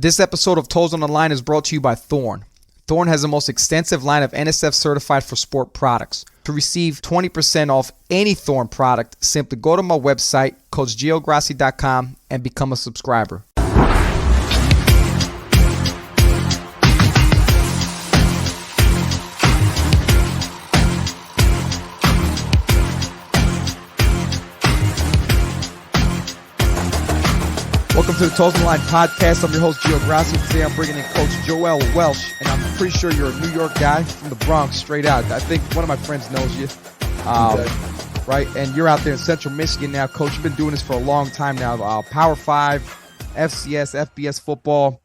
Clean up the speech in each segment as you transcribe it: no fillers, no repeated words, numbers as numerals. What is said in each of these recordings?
This episode of Toes on the Line is brought to you by Thorne. Thorne has the most extensive line of NSF certified for sport products. To receive 20% off any Thorne product, simply go to my website, CoachGioGrassi.com, and become a subscriber. Welcome to the Toes on the Line podcast. I'm your host, Joel Welsh. Today I'm bringing in Coach Joel Welsh, and I'm pretty sure you're a New York guy from the Bronx, straight out. I think one of my friends knows you, right? And you're out there in Central Michigan now, Coach. You've been doing this for a long time now. Power 5, FCS, FBS football.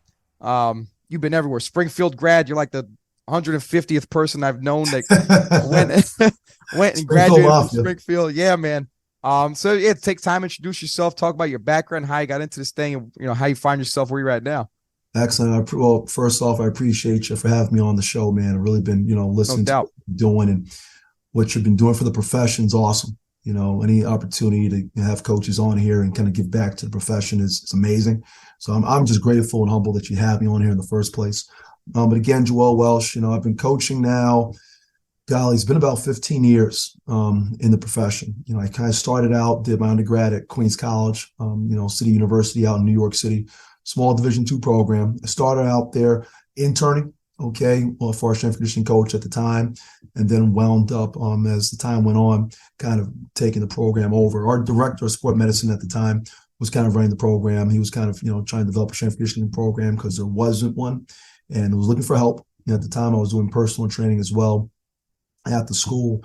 You've been everywhere. Springfield grad. You're like the 150th person I've known that went and graduated from Springfield. Yeah, man. So yeah, take time, introduce yourself, talk about your background, how you got into this thing, and how you find yourself where you're at now. Excellent. Well, first off, I appreciate you for having me on the show, man. I've really been, listening to what you're doing, and what you've been doing for the profession is awesome. Any opportunity to have coaches on here and kind of give back to the profession is amazing. So I'm just grateful and humble that you have me on here in the first place. But again, Joel Welsh, I've been coaching now. Golly, it's been about 15 years in the profession. I kind of started out, did my undergrad at Queens College, City University out in New York City, small Division II program. I started out there interning, for a strength and conditioning coach at the time, and then wound up, as the time went on, kind of taking the program over. Our director of sport medicine at the time was kind of running the program. He was kind of, trying to develop a strength and conditioning program because there wasn't one, and was looking for help. At the time, I was doing personal training as well. At the school,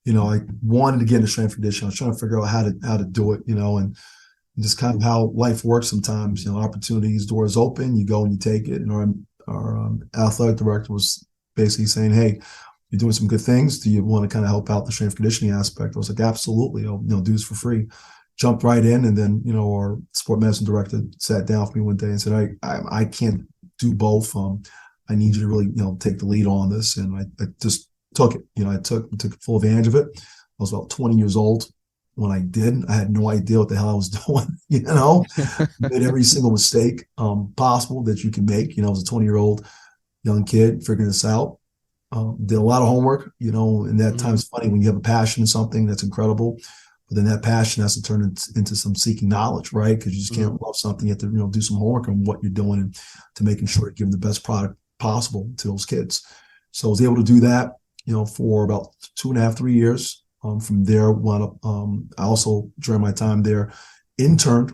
I wanted to get into strength and conditioning. I was trying to figure out how to do it, and just kind of how life works sometimes. Opportunities, doors open, you go and you take it. And our athletic director was basically saying, "Hey, you're doing some good things. Do you want to kind of help out the strength and conditioning aspect?" I was like, "Absolutely. I'll do this for free." Jumped right in, and then our sport medicine director sat down with me one day and said, "I can't do both. I need you to really take the lead on this." And I just took it. I took full advantage of it. I was about 20 years old when I did. I had no idea what the hell I was doing. Made every single mistake possible that you can make. I was a 20-year-old young kid figuring this out. Did a lot of homework. And that time is funny when you have a passion in something that's incredible, but then that passion has to turn into some seeking knowledge, right? Because you just can't love something. You have to do some homework on what you're doing and to making sure you give them the best product possible to those kids. So I was able to do that. For about 2.5, 3 years. From there, I also, during my time there, interned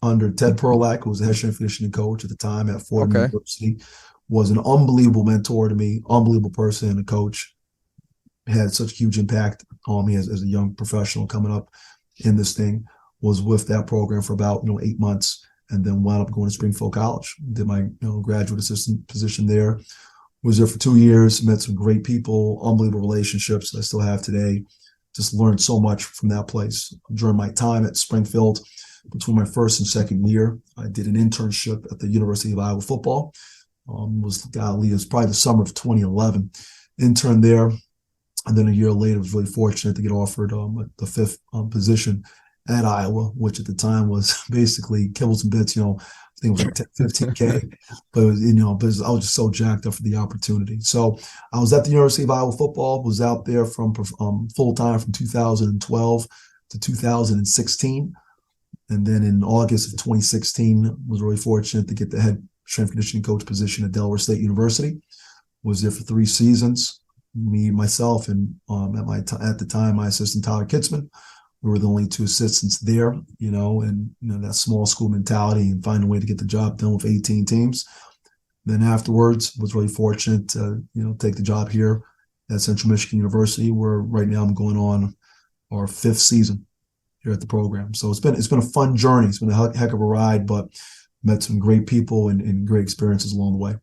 under Ted Perlak, who was the head strength and conditioning coach at the time at Fordham University. Was an unbelievable mentor to me, unbelievable person and a coach. Had such a huge impact on me as a young professional coming up in this thing. Was with that program for about 8 months, and then wound up going to Springfield College. Did my graduate assistant position there. Was there for 2 years, met some great people, unbelievable relationships that I still have today. Just learned so much from that place. During my time at Springfield, between my first and second year, I did an internship at the University of Iowa football. It was probably the summer of 2011. Interned there, and then a year later, was really fortunate to get offered the fifth position at Iowa, which at the time was basically kibbles and bits, I think it was like 15K, but I was just so jacked up for the opportunity. So I was at the University of Iowa football, was out there from full-time from 2012 to 2016. And then in August of 2016, was really fortunate to get the head strength and conditioning coach position at Delaware State University. Was there for 3 seasons. Me, myself, and at the time, my assistant, Tyler Kitzman. We were the only 2 assistants there, and that small school mentality and find a way to get the job done with 18 teams. Then afterwards, was really fortunate to, take the job here at Central Michigan University, where right now I'm going on our 5th season here at the program. So it's been a fun journey. It's been a heck of a ride, but met some great people and great experiences along the way.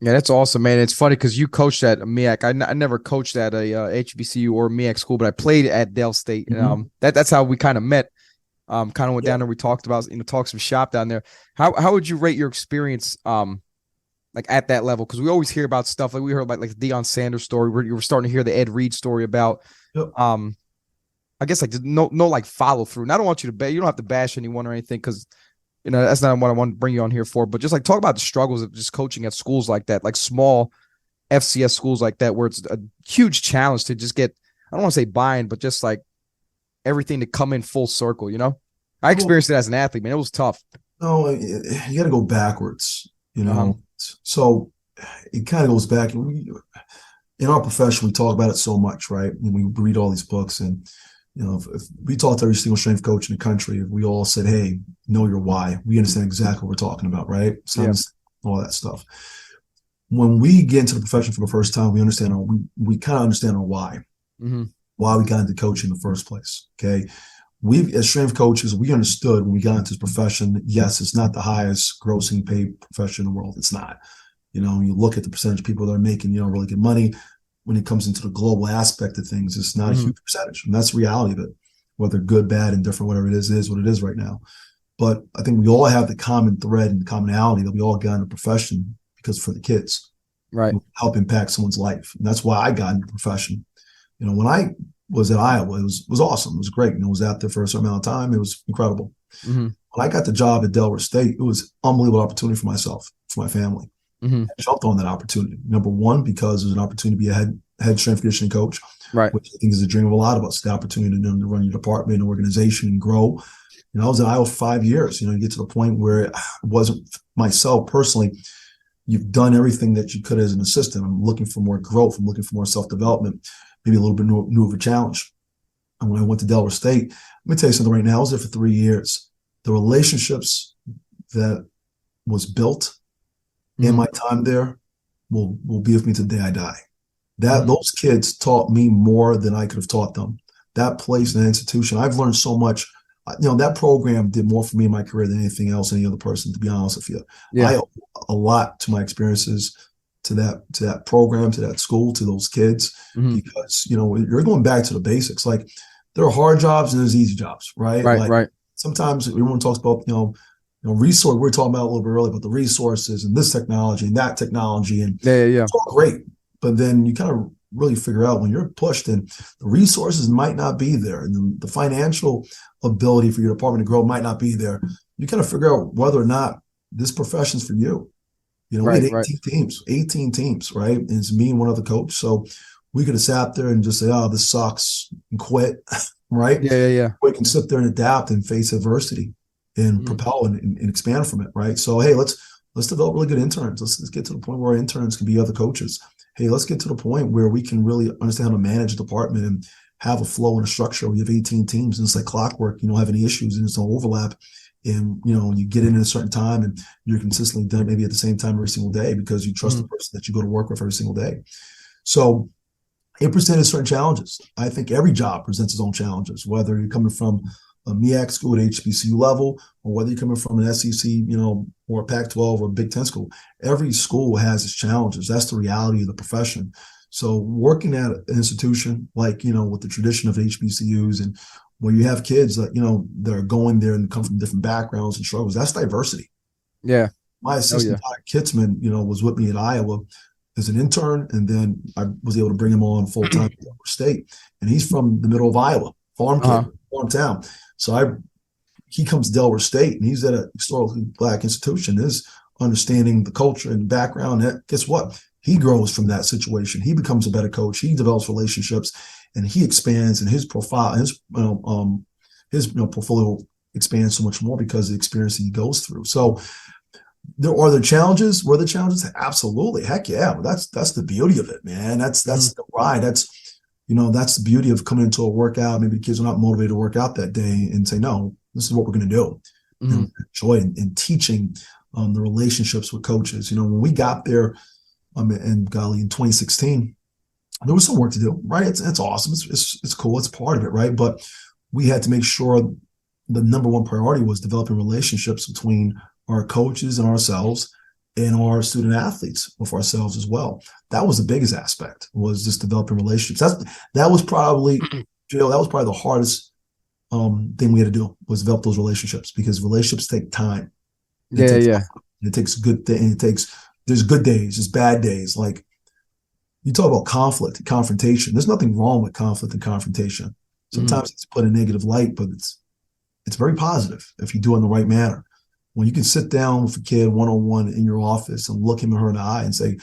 Yeah, that's awesome, man. It's funny because you coached at MEAC. I never coached at a HBCU or MEAC school, but I played at Dell State. That's how we kind of met. Kind of went down there. We talked about, talked some shop down there. How would you rate your experience, like at that level? Because we always hear about stuff like we heard about like the Deion Sanders story. Where you were starting to hear the Ed Reed story about. Yep. I guess like no like follow through. And I don't want you to you don't have to bash anyone or anything because That's not what I want to bring you on here for, but just like talk about the struggles of just coaching at schools like that, like small FCS schools like that, where it's a huge challenge to just get, I don't want to say buy-in, but just like everything to come in full circle, I experienced it as an athlete, man. It was tough. No, you got to go backwards, Uh-huh. So it kind of goes back. In our profession, we talk about it so much, right? And we read all these books, and if we talked to every single strength coach in the country, if we all said, "Hey, know your why," we understand exactly what we're talking about, right? Science, all that stuff. When we get into the profession for the first time, we understand we kind of understand our why, why we got into coaching in the first place. Okay, we as strength coaches, we understood when we got into this profession. Yes, it's not the highest grossing paid profession in the world. It's not. You look at the percentage of people that are making, really good money. When it comes into the global aspect of things, it's not a huge percentage. And that's the reality of it. Whether good, bad, indifferent, whatever it is what it is right now. But I think we all have the common thread and the commonality that we all got in the profession because for the kids, right, help impact someone's life. And that's why I got into the profession. When I was at Iowa, it was awesome. It was great. I was out there for a certain amount of time. It was incredible. When I got the job at Delaware State, it was an unbelievable opportunity for myself, for my family. I jumped on that opportunity. Number one, because it was an opportunity to be a head strength conditioning coach, right? Which I think is a dream of a lot of us. The opportunity to run your department, organization, and grow. I was at Iowa for 5 years. You get to the point where it wasn't myself personally. You've done everything that you could as an assistant. I'm looking for more growth. I'm looking for more self-development, maybe a little bit new of a challenge. And when I went to Delaware State, let me tell you something right now. I was there for 3 years. The relationships that was built in my time there will be with me to the day I die. Those kids taught me more than I could have taught them. That place and that institution, I've learned so much. That program did more for me in my career than anything else, any other person, to be honest with you. I owe a lot to my experiences, to that program, to that school, to those kids, because, you're going back to the basics. Like, there are hard jobs and there's easy jobs, right? Right. Sometimes everyone talks about, resource. We were talking about a little bit earlier about the resources and this technology and that technology, and it's all great. But then you kind of really figure out when you're pushed, and the resources might not be there, and the financial ability for your department to grow might not be there. You kind of figure out whether or not this profession's for you. We had 18 teams, right? And it's me and one other coach. So we could have sat there and just say, "Oh, this sucks," and quit, right? We can sit there and adapt and face adversity and propel and expand from it, right? So, hey, let's develop really good interns. Let's get to the point where our interns can be other coaches. Hey, let's get to the point where we can really understand how to manage a department and have a flow and a structure. We have 18 teams, and it's like clockwork. You don't have any issues, and it's no overlap. And, you get in at a certain time, and you're consistently done maybe at the same time every single day because you trust the person that you go to work with every single day. So it presented certain challenges. I think every job presents its own challenges, whether you're coming from a MEAC school at HBCU level, or whether you're coming from an SEC, or a Pac-12 or a Big Ten school. Every school has its challenges. That's the reality of the profession. So working at an institution like, with the tradition of HBCUs, and where you have kids that, that are going there and come from different backgrounds and struggles, that's diversity. Yeah. My assistant, Todd Kitzman, was with me at Iowa as an intern, and then I was able to bring him on full-time at Delaware State. And he's from the middle of Iowa, farm town. So he comes to Delaware State, and he's at a historically Black institution, is understanding the culture and background. And guess what? He grows from that situation. He becomes a better coach. He develops relationships, and he expands, and his profile, his portfolio expands so much more because of the experience he goes through. So are there challenges? Were there challenges? Absolutely. Heck yeah. That's the beauty of it, man. That's the ride. That's the beauty of coming into a workout. Maybe the kids are not motivated to work out that day, and say, no, this is what we're going to do. Enjoy in teaching the relationships with coaches. When we got there, in 2016, there was some work to do, right? It's awesome. It's cool. It's part of it, right? But we had to make sure the number one priority was developing relationships between our coaches and ourselves, and our student athletes with ourselves as well. That was the biggest aspect, was just developing relationships. That was probably, Joel, that was probably the hardest thing we had to do, was develop those relationships, because relationships take time. It takes good things. There's good days, there's bad days. Like, you talk about conflict and confrontation. There's nothing wrong with conflict and confrontation. Sometimes it's put in a negative light, but it's very positive if you do it in the right manner. when you can sit down with a kid one-on-one in your office and look him or her in the eye and say,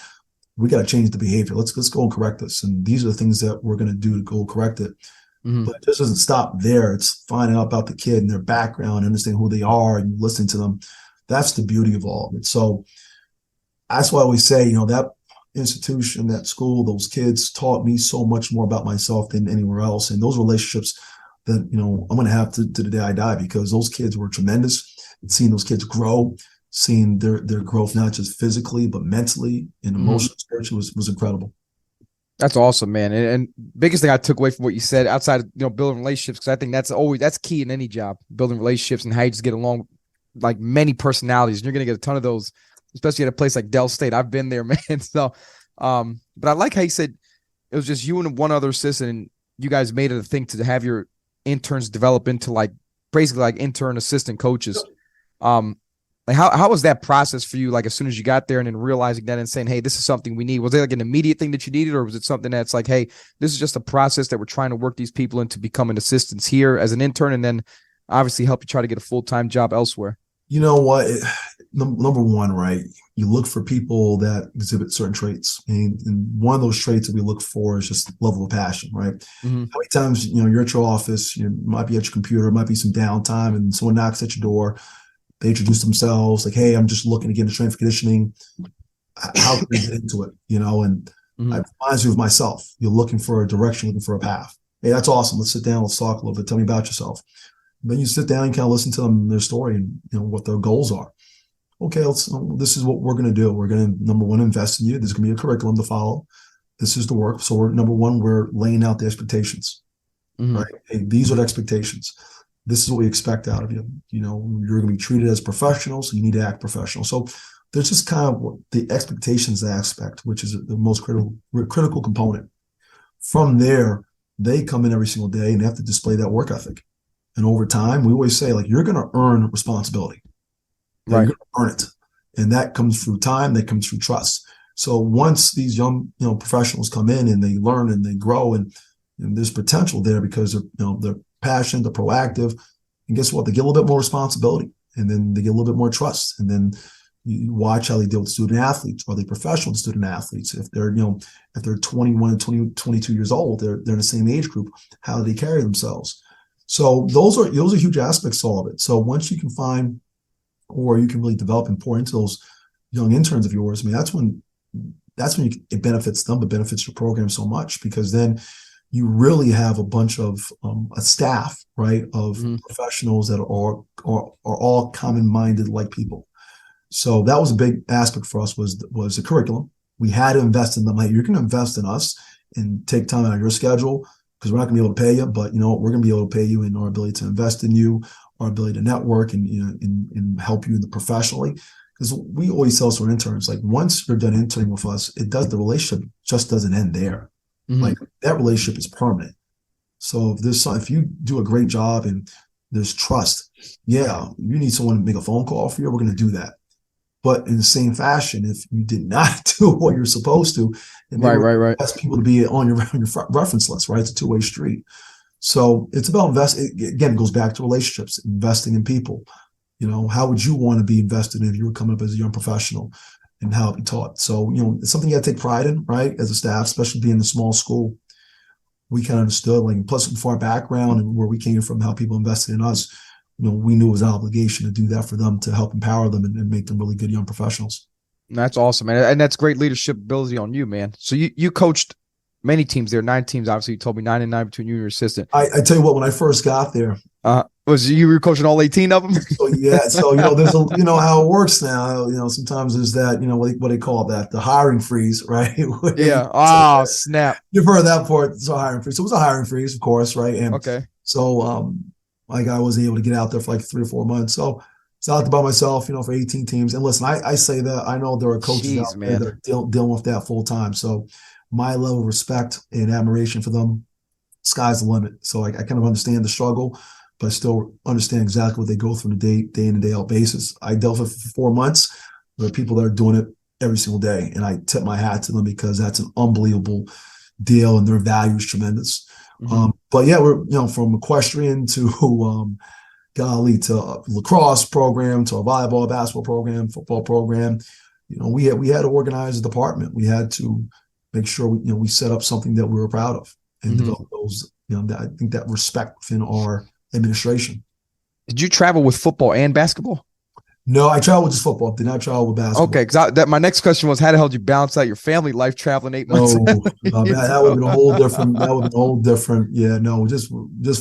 we got to change the behavior. Let's go and correct this. And these are the things that we're going to do to go correct it. But it just doesn't stop there. It's finding out about the kid and their background, understanding who they are and listening to them. That's the beauty of all of it. So that's why I always say, that institution, that school, those kids taught me so much more about myself than anywhere else. And those relationships that, I'm going to have to the day I die, because those kids were tremendous. And seeing those kids grow, seeing their growth, not just physically, but mentally and emotionally, spiritually was incredible. That's awesome, man. And biggest thing I took away from what you said outside of, building relationships, because I think that's key in any job, building relationships and how you just get along, like many personalities. And you're going to get a ton of those, especially at a place like Dell State. I've been there, man. So, but I like how you said it was just you and one other assistant, and you guys made it a thing to have your interns develop into basically like intern assistant coaches. Like how was that process for you? Like as soon as you got there and then realizing that and saying, hey, this is something we need. Was it like an immediate thing that you needed, or was it something that's like, hey, this is just a process that we're trying to work these people into becoming assistants here as an intern, and then obviously help you try to get a full-time job elsewhere? You know what? Number one, right? You look for people that exhibit certain traits. And one of those traits that we look for is just level of passion, right? How many times, you're at your office, you might be at your computer, might be some downtime, and someone knocks at your door. They introduce themselves like, hey, I'm just looking to get into strength and conditioning. How can we get into it? And it reminds you of myself. You're looking for a direction, looking for a path. Hey, that's awesome. Let's sit down. Let's talk a little bit. Tell me about yourself. Then you sit down and kind of listen to them, their story, and what their goals are. Okay, this is what we're going to do. We're going to, number one, invest in you. There's going to be a curriculum to follow. This is the work. So number one, we're laying out the expectations, right? Hey, these are the expectations. This is what we expect out of you. You're going to be treated as professionals, so you need to act professional. So there's just kind of the expectations aspect, which is the most critical component. From there, they come in every single day and they have to display that work ethic. And over time, we always say, you're going to earn responsibility. Right. You're going to earn it. And that comes through time, that comes through trust. So once these young, professionals come in and they learn and they grow, and there's potential there because they're passionate, they're proactive, and guess what? They get a little bit more responsibility, and then they get a little bit more trust. And then you watch how they deal with student athletes. Are they professional student athletes? If they're, if they're 21 and 22 years old, they're in the same age group. How do they carry themselves? So those are huge aspects to all of it. So once you can find, or you can really develop and pour into those young interns of yours, that's when it benefits them, but benefits your program so much, because then you really have a bunch of a staff, right, of professionals that are all common-minded like people. So that was a big aspect for us was the curriculum. We had to invest in them. Hey, you're going to invest in us and take time out of your schedule, because we're not going to be able to pay you, but we're going to be able to pay you in our ability to invest in you, our ability to network and and help you in the professionally. Because we always tell our interns, once you're done interning with us, the relationship just doesn't end there. That relationship is permanent. So if you do a great job and there's trust, you need someone to make a phone call for you, we're going to do that. But in the same fashion, if you did not do what you're supposed to, right, ask people to be on your reference list, right? It's a two-way street. So it's about investing. Again, it goes back to relationships, investing in people. How would you want to be invested in if you were coming up as a young professional, and how it be taught? So, it's something you got to take pride in, right? As a staff, especially being in a small school, we kind of understood, plus from our background and where we came from, how people invested in us, we knew it was an obligation to do that for them, to help empower them and make them really good young professionals. That's awesome, man. And that's great leadership ability on you, man. So you coached many teams there, 9 teams. Obviously, you told me 9 and 9 between you and your assistant. I tell you what, when I first got there, was you were coaching all 18 of them? So there's how it works now. Sometimes there's that, what they call that, the hiring freeze, right? Yeah. Oh, snap. You've heard that part. It's a hiring freeze. So it was a hiring freeze, of course, right? And okay. So I was able to get out there for 3 or 4 months. So it's out there by myself, for 18 teams. And listen, I say that I know there are coaches out there that are dealing with that full time. So my level of respect and admiration for them, sky's the limit. So I kind of understand the struggle, but I still understand exactly what they go through on a day in and day out basis. I dealt with it for 4 months. There are people that are doing it every single day, and I tip my hat to them, because that's an unbelievable deal, and their value is tremendous. But yeah, we're from equestrian to golly, to a lacrosse program, to a volleyball, basketball program, football program. We had to organize a department. We had to make sure we set up something that we were proud of and develop those. I think that respect within our administration. Did you travel with football and basketball? No, I traveled with just football. Did not travel with basketball. Okay, because my next question was, how the hell did you balance out your family life traveling 8 months? That would have been a whole different. That would have been a whole different. Yeah, no, just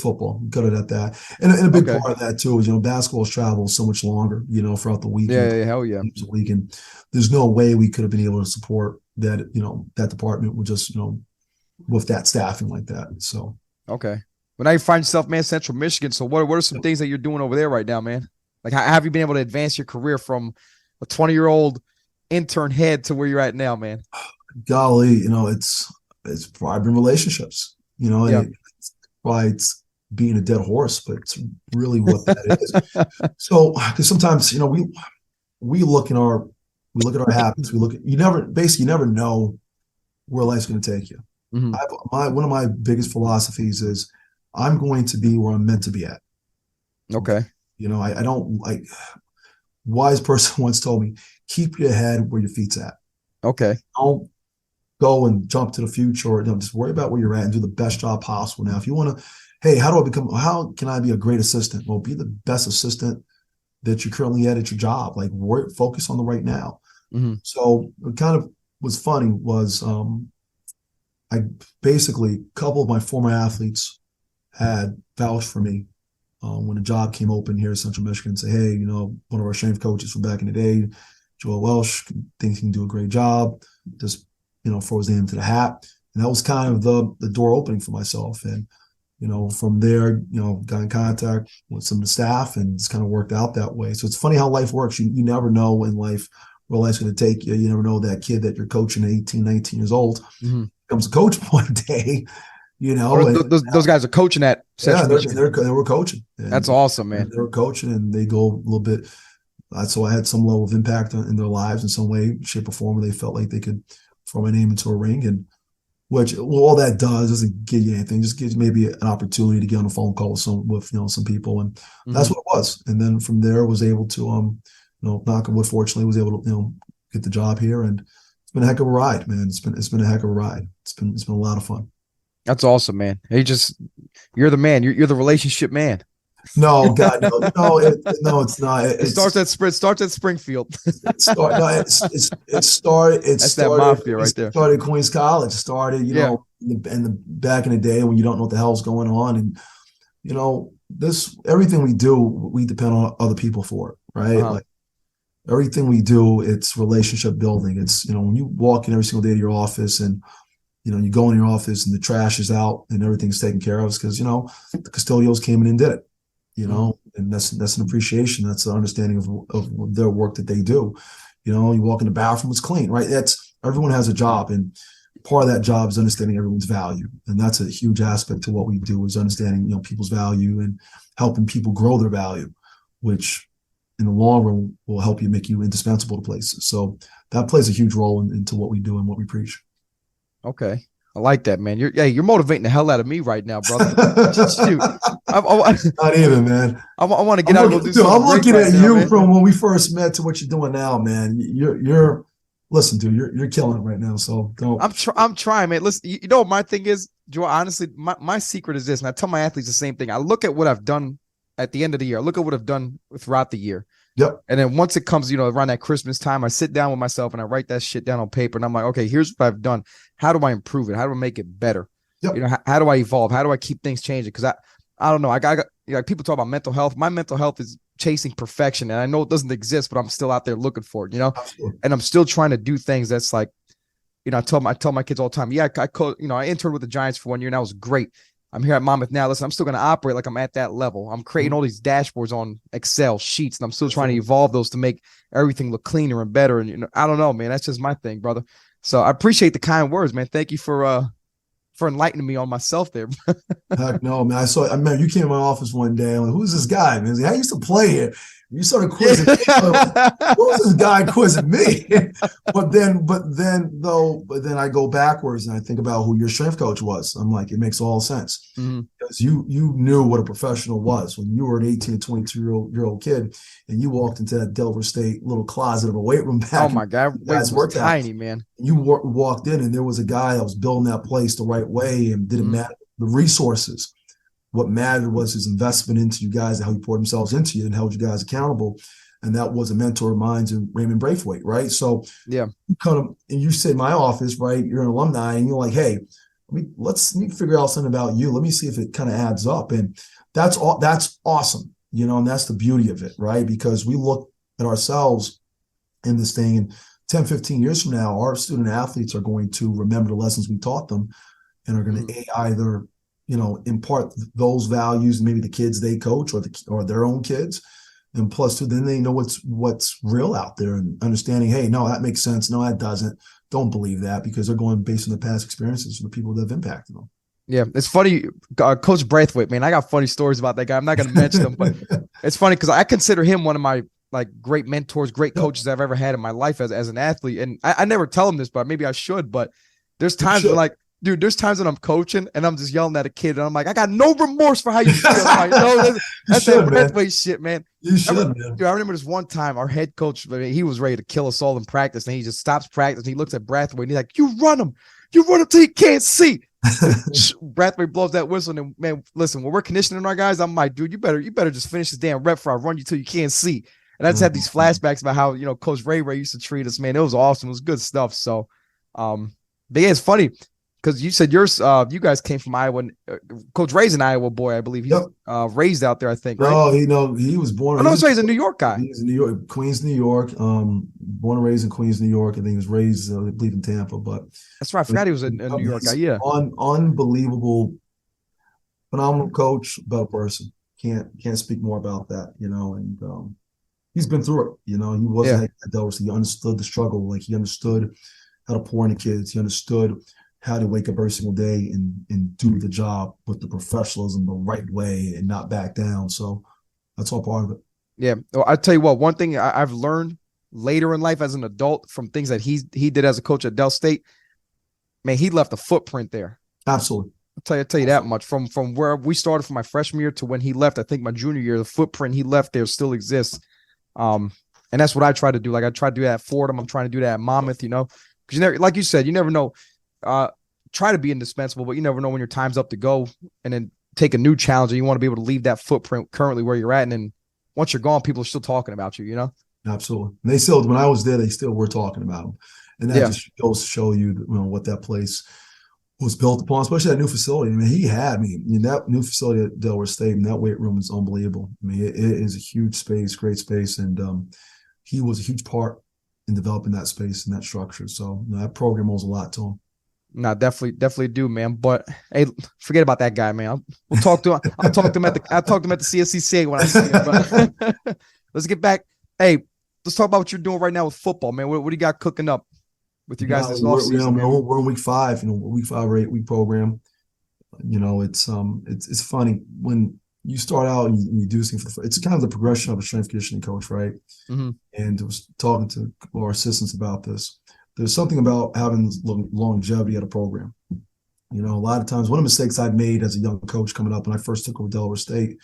football. We cut it at that. And a big part of that too is basketball's travel so much longer. Throughout the week. Yeah, hell yeah. Week, and there's no way we could have been able to support that. That department with just with that staffing like that. So okay, well now you find yourself, man, Central Michigan. So what are some things that you're doing over there right now, man? Like, how have you been able to advance your career from a 20-year-old intern head to where you're at now, man? Golly, it's probably been relationships, and it's being a dead horse, but it's really what that is. So, because sometimes, we look at our habits, you never know where life's going to take you. One of my biggest philosophies is I'm going to be where I'm meant to be at. Okay. I don't like. Wise person once told me, keep your head where your feet's at. Okay. Don't go and jump to the future, or just worry about where you're at and do the best job possible. Now, if you want to, hey, how can I be a great assistant? Well, be the best assistant that you're currently at your job. Like, focus on the right now. So what kind of was funny was I basically, a couple of my former athletes had vouched for me. When a job came open here in Central Michigan, and say, hey, one of our strength coaches from back in the day, Joel Welsh, thinks he can do a great job. Just, throw his name into the hat. And that was kind of the door opening for myself. And, from there, got in contact with some of the staff and it's kind of worked out that way. So it's funny how life works. You never know in life where life's going to take you. You never know that kid that you're coaching at 18, 19 years old becomes a coach one day. Those guys are coaching at Central Michigan. They were coaching. That's awesome, man. They were coaching, and they go a little bit. So I had some level of impact in their lives in some way, shape, or form. Where they felt like they could throw my name into a ring, and all that doesn't give you anything. Just gives maybe an opportunity to get on a phone call with some people, and that's what it was. And then from there, was able to knock on wood. Fortunately, was able to get the job here, and it's been a heck of a ride, man. It's been a heck of a ride. It's been a lot of fun. That's awesome, man. You're the man. You're the relationship man. No, God, no, it's not. It starts at Springfield. It started. That's that mafia right there. Started at Queens College. Started, in the back in the day when you don't know what the hell's going on, and everything we do, we depend on other people for it, right? Like everything we do, it's relationship building. It's when you walk in every single day to your office and. You go in your office and the trash is out and everything's taken care of because, the custodials came in and did it, and that's an appreciation. That's an understanding of their work that they do. You walk in the bathroom, it's clean, right? Everyone has a job, and part of that job is understanding everyone's value. And that's a huge aspect to what we do is understanding, people's value and helping people grow their value, which in the long run will help make you indispensable to places. So that plays a huge role into what we do and what we preach. Okay. I like that, man. You're motivating the hell out of me right now, brother. Shoot. Not even, man. I want to get out and go do something. I'm looking at you from when we first met to what you're doing now, man. Listen, dude, you're killing it right now. So don't. I'm trying, man. Listen, what my thing is, Joel, honestly, my secret is this, and I tell my athletes the same thing. I look at what I've done at the end of the year. I look at what I've done throughout the year. Yep. And then once it comes, around that Christmas time, I sit down with myself and I write that shit down on paper. And I'm like, okay, here's what I've done. How do I improve it? How do I make it better? Yep. How do I evolve? How do I keep things changing? Because I don't know. I got people talk about mental health. My mental health is chasing perfection, and I know it doesn't exist, but I'm still out there looking for it. Absolutely. And I'm still trying to do things that's like, I tell my kids all the time. Yeah, I interned with the Giants for 1 year, and that was great. I'm here at Monmouth now. Listen, I'm still going to operate like I'm at that level. I'm creating all these dashboards on Excel sheets, and I'm still trying to evolve those to make everything look cleaner and better. And I don't know, man. That's just my thing, brother. So I appreciate the kind words, man. Thank you for enlightening me on myself there. Heck no, man. I remember you came in my office one day. I'm like, who's this guy, man? I used to play here. You started quizzing me. Who's this guy quizzing me? But then I go backwards and I think about who your strength coach was. I'm like, it makes all sense. Because you knew what a professional was when you were an 18 to 22-year-old kid and you walked into that Delaware State little closet of a weight room back. Oh my God, weight was tiny, man. You walked in and there was a guy that was building that place the right way and didn't matter the resources. What mattered was his investment into you guys and how he poured themselves into you and held you guys accountable. And that was a mentor of mine and Raymond Braithwaite, right? So yeah, you kind of, and you sit in my office, right? You're an alumni and you're like, hey, let me figure out something about you. Let me see if it kind of adds up. And that's awesome, and that's the beauty of it, right? Because we look at ourselves in this thing and 10, 15 years from now, our student athletes are going to remember the lessons we taught them and are going to either impart those values, maybe the kids they coach or their own kids. And plus, too, then they know what's real out there and understanding, hey, no, that makes sense. No, that doesn't. Don't believe that because they're going based on the past experiences of the people that have impacted them. Yeah, it's funny. Coach Braithwaite, man, I got funny stories about that guy. I'm not going to mention them, but it's funny because I consider him one of my great mentors, great coaches I've ever had in my life as an athlete. And I never tell him this, but maybe I should. But there's times when dude, there's times when I'm coaching and I'm just yelling at a kid and I'm like, I got no remorse for how you feel. I'm like, no, that's that Braithwaite shit, man. You should, man. Dude, I remember this one time our head coach, he was ready to kill us all in practice and he just stops practice and he looks at Braithwaite and he's like, you run him till you can't see. Braithwaite blows that whistle and man, listen, when we're conditioning our guys, I'm like, dude, you better just finish this damn rep before I run you till you can't see. And I just had these flashbacks about how, Coach Ray used to treat us, man. It was awesome. It was good stuff. So, but yeah, it's funny. Because you said you guys came from Iowa. Coach Ray's an Iowa boy, I believe. He's raised out there, I think, right? No, he was born. He was raised a New York guy. He's in New York, Queens, New York. Born and raised in Queens, New York. I think he was raised, I believe, in Tampa. But that's right. I forgot he was a New York guy. Yeah, unbelievable, phenomenal coach, better person. Can't speak more about that. And he's been through it. He wasn't at Delaware. He understood the struggle. Like he understood how to pour into kids. He understood how to wake up every single day and do the job with the professionalism the right way and not back down. So that's all part of it. Yeah. Well, I'll tell you what, one thing I've learned later in life as an adult from things that he did as a coach at Del State, man, he left a footprint there. Absolutely. I'll tell you that much. From where we started from my freshman year to when he left, I think my junior year, the footprint he left there still exists. And that's what I try to do. Like I try to do that at Fordham. I'm trying to do that at Monmouth, because like you said, you never know. Try to be indispensable, but you never know when your time's up to go and then take a new challenge and you want to be able to leave that footprint currently where you're at. And then once you're gone, people are still talking about you, Absolutely. And they still, when I was there, they still were talking about them. And that just goes to show you, what that place was built upon, especially that new facility. I mean, he had me. That new facility at Delaware State and that weight room is unbelievable. I mean, it is a huge space, great space. And he was a huge part in developing that space and that structure. So that program owes a lot to him. No, definitely do, man. But hey, forget about that guy, man. We'll talk to him. I'll talk to him at the CSCCA when I see him. But let's get back. Hey, let's talk about what you're doing right now with football, man. What do you got cooking up with you guys this offseason? We're in week 5, week 5 or 8 week program. It's funny when you start out and you do things it's kind of the progression of a strength conditioning coach, right? Mm-hmm. And I was talking to our assistants about this. There's something about having longevity at a program. A lot of times, one of the mistakes I've made as a young coach coming up when I first took over Delaware State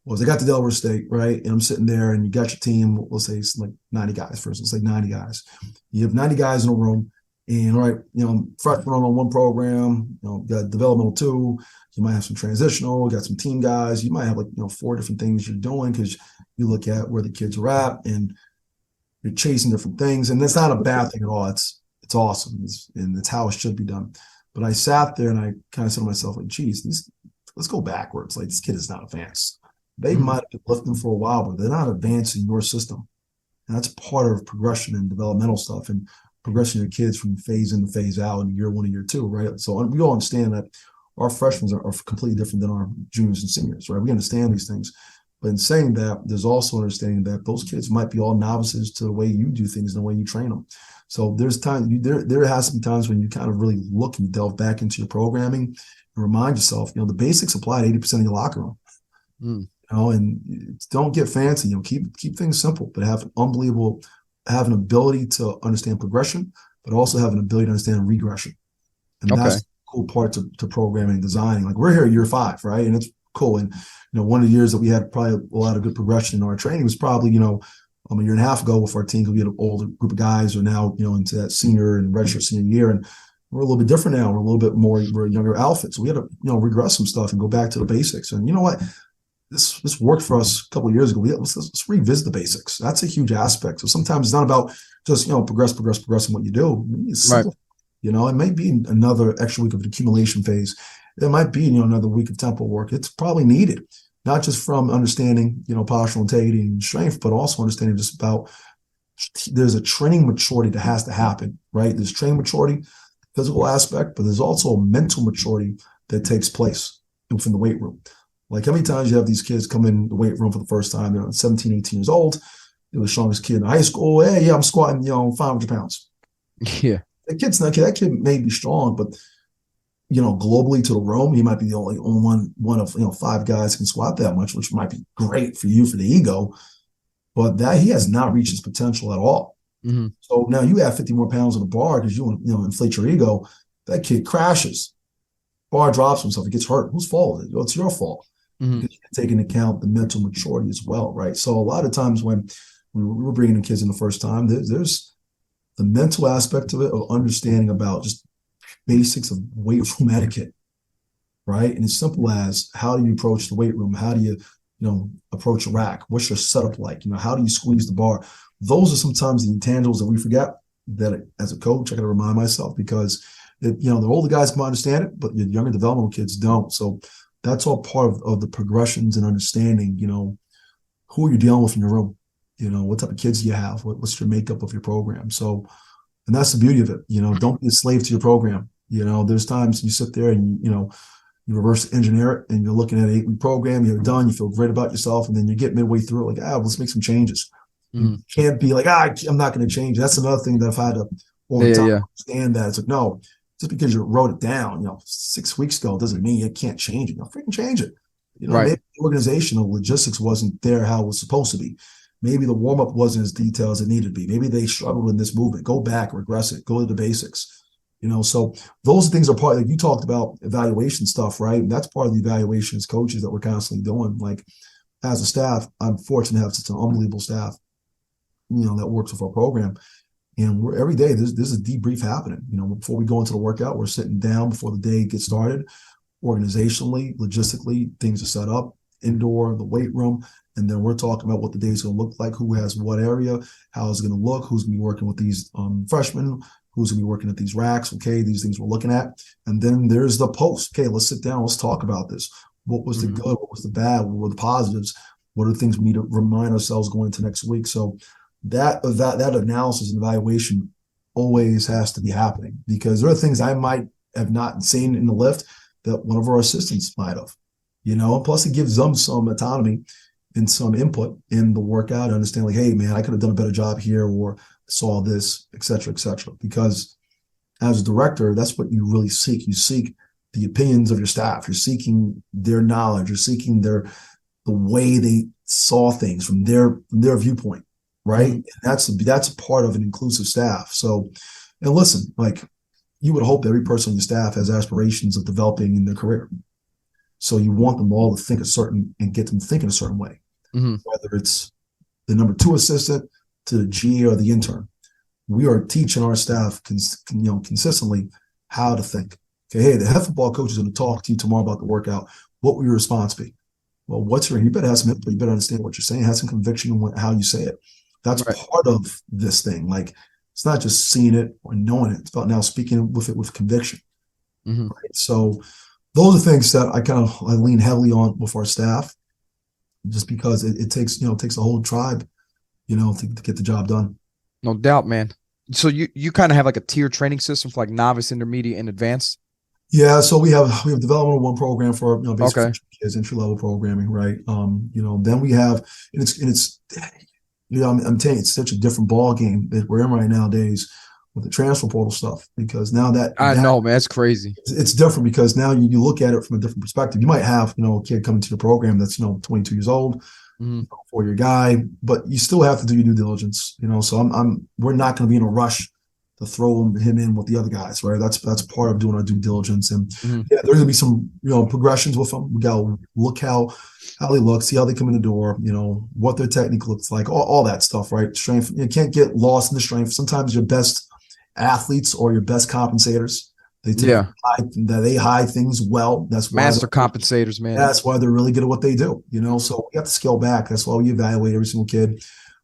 was I got to Delaware State, right? And I'm sitting there and you got your team, let's say it's like 90 guys first. Let's say 90 guys. You have 90 guys in a room and, all right, freshman on one program, you got developmental 2, you might have some transitional, you got some team guys. You might have 4 different things you're doing because you look at where the kids are at and you're chasing different things, and that's not a bad thing at all. It's awesome, and it's how it should be done. But I sat there and I kind of said to myself, like, geez, let's go backwards. Like, this kid is not advanced. They might have been lifting for a while, but they're not advancing your system. And that's part of progression and developmental stuff and progressing your kids from phase in to phase out in year 1 and year 2, right? So we all understand that our freshmen are completely different than our juniors and seniors, right? We understand these things. But in saying that, there's also understanding that those kids might be all novices to the way you do things and the way you train them. So there's time there has to be times when you kind of really look and delve back into your programming and remind yourself, the basics apply to 80% of your locker room. and don't get fancy. Keep things simple, but have an ability to understand progression, but also have an ability to understand regression. And that's the cool part to programming and designing. Like, we're here at year 5, right? And it's cool. And one of the years that we had probably a lot of good progression in our training was probably a year and a half ago with our team, because we had an older group of guys who are now into that senior and redshirt senior year, and we're a little bit different now. We're a little bit more, we're a younger outfit, so we had to regress some stuff and go back to the basics. And you know what? This worked for us a couple of years ago. Let's revisit the basics. That's a huge aspect. So sometimes it's not about just progressing what you do. Right. It may be another extra week of an accumulation phase. It might be another week of tempo work. It's probably needed, not just from understanding postural integrity and strength, but also understanding just about there's a training maturity that has to happen. Right? There's training maturity, physical aspect, but there's also a mental maturity that takes place within the weight room. Like, how many times you have these kids come in the weight room for the first time? They're 17, 18 years old. They're the strongest kid in high school. Hey, yeah, I'm squatting, 500 pounds. Yeah. That kid may be strong, but, globally to the room, he might be the only one of 5 guys who can squat that much, which might be great for you for the ego, but that he has not reached his potential at all. Mm-hmm. So now you have 50 more pounds on the bar because you want to inflate your ego. That kid crashes. Bar drops himself. He gets hurt. Whose fault is it? Well, it's your fault. Mm-hmm. Because you can take into account the mental maturity as well, right? So a lot of times when we're bringing in kids in the first time, there's the mental aspect of it, of understanding about just basics of weight room etiquette, right? And as simple as, how do you approach the weight room? How do you, approach a rack? What's your setup like? How do you squeeze the bar? Those are sometimes the intangibles that we forget, that as a coach, I got to remind myself, because the older guys might understand it, but the younger developmental kids don't. So that's all part of the progressions and understanding, who you're dealing with in your room, what type of kids do you have, what's your makeup of your program. So, and that's the beauty of it, don't be a slave to your program. There's times you sit there and, you reverse engineer it, and you're looking at an 8-week program, you're done, you feel great about yourself, and then you get midway through it, like, let's make some changes. Mm-hmm. You can't be like, I'm not going to change. That's another thing that I've had to over time understand, that it's like, no, just because you wrote it down, 6 weeks ago, doesn't mean you can't change it. Freaking change it. Right. Maybe the organizational logistics wasn't there how it was supposed to be. Maybe the warm-up wasn't as detailed as it needed to be. Maybe they struggled in this movement. Go back, regress it, go to the basics. So those things are part, like you talked about evaluation stuff, right? And that's part of the evaluation as coaches that we're constantly doing. Like, as a staff, I'm fortunate to have such an unbelievable staff, that works with our program. And we're every day, there's a debrief happening. Before we go into the workout, we're sitting down before the day gets started. Organizationally, logistically, things are set up, indoor, the weight room, and then we're talking about what the day is going to look like, who has what area, how it's going to look, who's going to be working with these freshmen, who's going to be working at these racks. Okay, these things we're looking at. And then there's the post. Okay, let's sit down, let's talk about this. What was the good? What was the bad? What were the positives? What are the things we need to remind ourselves going into next week? So that analysis and evaluation always has to be happening, because there are things I might have not seen in the lift that one of our assistants might have, plus it gives them some autonomy and some input in the workout, understand, like, hey man, I could have done a better job here, or saw this, et cetera, because as a director, that's what you really seek. You seek the opinions of your staff. You're seeking their knowledge. You're seeking the way they saw things from their viewpoint. Right. Mm-hmm. That's a part of an inclusive staff. So, and listen, like, you would hope that every person on your staff has aspirations of developing in their career. So you want them all to think and get them thinking a certain way, whether it's the number 2 assistant to the GA or the intern. We are teaching our staff consistently how to think. Okay, hey, the head football coach is going to talk to you tomorrow about the workout. What will your response be? Well, you better have some input. You better understand what you're saying. Have some conviction in how you say it. That's right. Part of this thing. Like, it's not just seeing it or knowing it. It's about now speaking with it with conviction. Mm-hmm. Right? So those are things that I lean heavily on with our staff, just because it takes a whole tribe, to get the job done. No doubt, man. So you kind of have like a tier training system for like novice, intermediate, and advanced? Yeah, so we have developmental 1 program for basically kids, entry level programming, right? Then we have, and it's I'm telling you, it's such a different ball game that we're in right nowadays, with the transfer portal stuff, because now I know, man, that's crazy. It's different because now you look at it from a different perspective. You might have, a kid coming to the program that's, 22 years old, for your guy, but you still have to do your due diligence, so we're not going to be in a rush to throw him in with the other guys, right? That's part of doing our due diligence. And yeah, there's gonna be some, progressions with them. We gotta look how they look, see how they come in the door, what their technique looks like, all that stuff, right? Strength, you can't get lost in the strength. Sometimes your best athletes or your best compensators, they hide things well. That's why master compensators, man. That's why they're really good at what they do, So we have to scale back. That's why we evaluate every single kid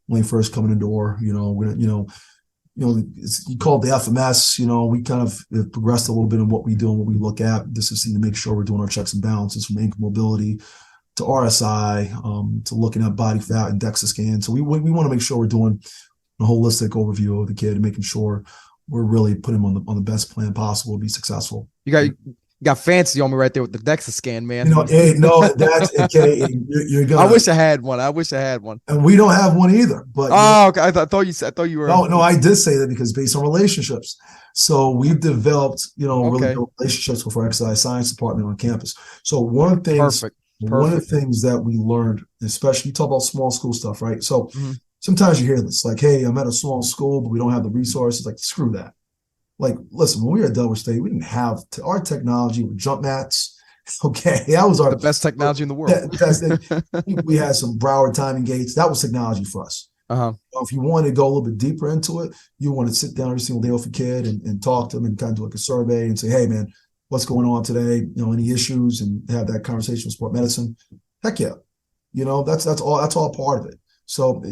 when they first come in the door. You call it the FMS, we kind of have progressed a little bit in what we do and what we look at. This is to make sure we're doing our checks and balances from ankle mobility to RSI, to looking at body fat and DEXA scan. So we want to make sure we're doing a holistic overview of the kid and making sure we're really putting him on the best plan possible to be successful. You got fancy on me right there with the DEXA scan, man. Hey, no, that's okay. You're gonna. I wish I had one. And we don't have one either. But okay. I thought you were. No, I did say that because based on relationships. So we've developed, really good relationships with our exercise science department on campus. So one of the things that we learned, especially you talk about small school stuff, right? So sometimes you hear this, like, hey, I'm at a small school, but we don't have the resources. Like, screw that. Like, listen, when we were at Delaware State, we didn't have our technology with jump mats. Okay, that was the best technology in the world. We had some Broward timing gates. That was technology for us. If you wanted to go a little bit deeper into it, you want to sit down every single day with a kid and talk to them and kind of do like a survey and say, hey, man, what's going on today? Any issues, and have that conversation with sport medicine. Heck yeah. That's all part of it. So,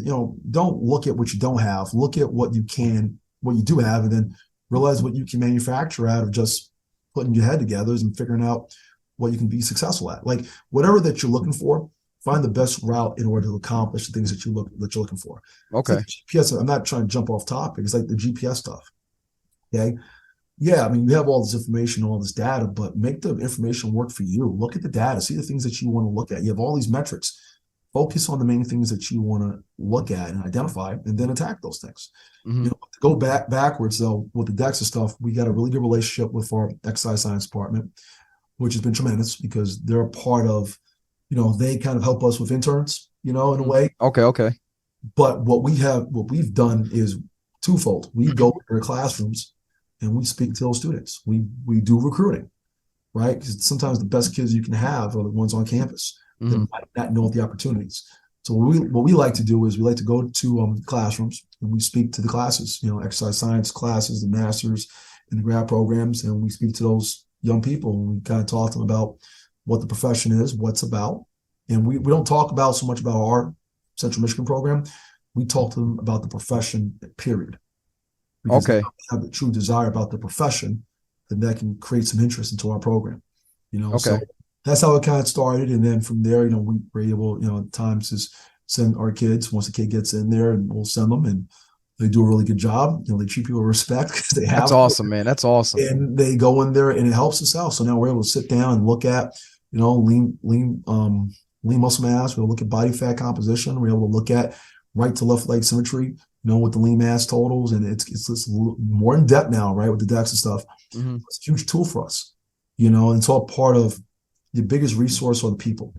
don't look at what you don't have. Look at what you do have, and then realize what you can manufacture out of just putting your head together and figuring out what you can be successful at. Like, whatever that you're looking for, find the best route in order to accomplish the things that you're looking for. Okay. Like GPS, I'm not trying to jump off topic. It's like the GPS stuff. Okay. Yeah, I mean, you have all this information, all this data, but make the information work for you. Look at the data, see the things that you want to look at. You have all these metrics. Focus on the main things that you want to look at and identify, and then attack those things. To go backwards, though, with the DEXA stuff, we got a really good relationship with our exercise science department, which has been tremendous because they're a part of, they kind of help us with interns, in a way. Okay. But what we've done is twofold. We go to their classrooms and we speak to those students. We do recruiting, right? Because sometimes the best kids you can have are the ones on campus that might not know the opportunities. So what we like to do is we like to go to classrooms and we speak to the classes, exercise science classes, the masters and the grad programs, and we speak to those young people and we kind of talk to them about what the profession is, what's about. And we don't talk about so much about our Central Michigan program. We talk to them about the profession, period. Because they have the true desire about the profession, then that can create some interest into our program. So that's how it kind of started. And then from there, we were able, at times to send our kids, once the kid gets in there, and we'll send them, and they do a really good job. They treat people with respect because they have. That's awesome, man. That's awesome. And they go in there and it helps us out. So now we're able to sit down and look at, lean muscle mass. We'll look at body fat composition. We're able to look at right to left leg symmetry, with the lean mass totals. And it's a little more in depth now, right, with the DEXA stuff. It's a huge tool for us, and it's all part of your biggest resource are the people.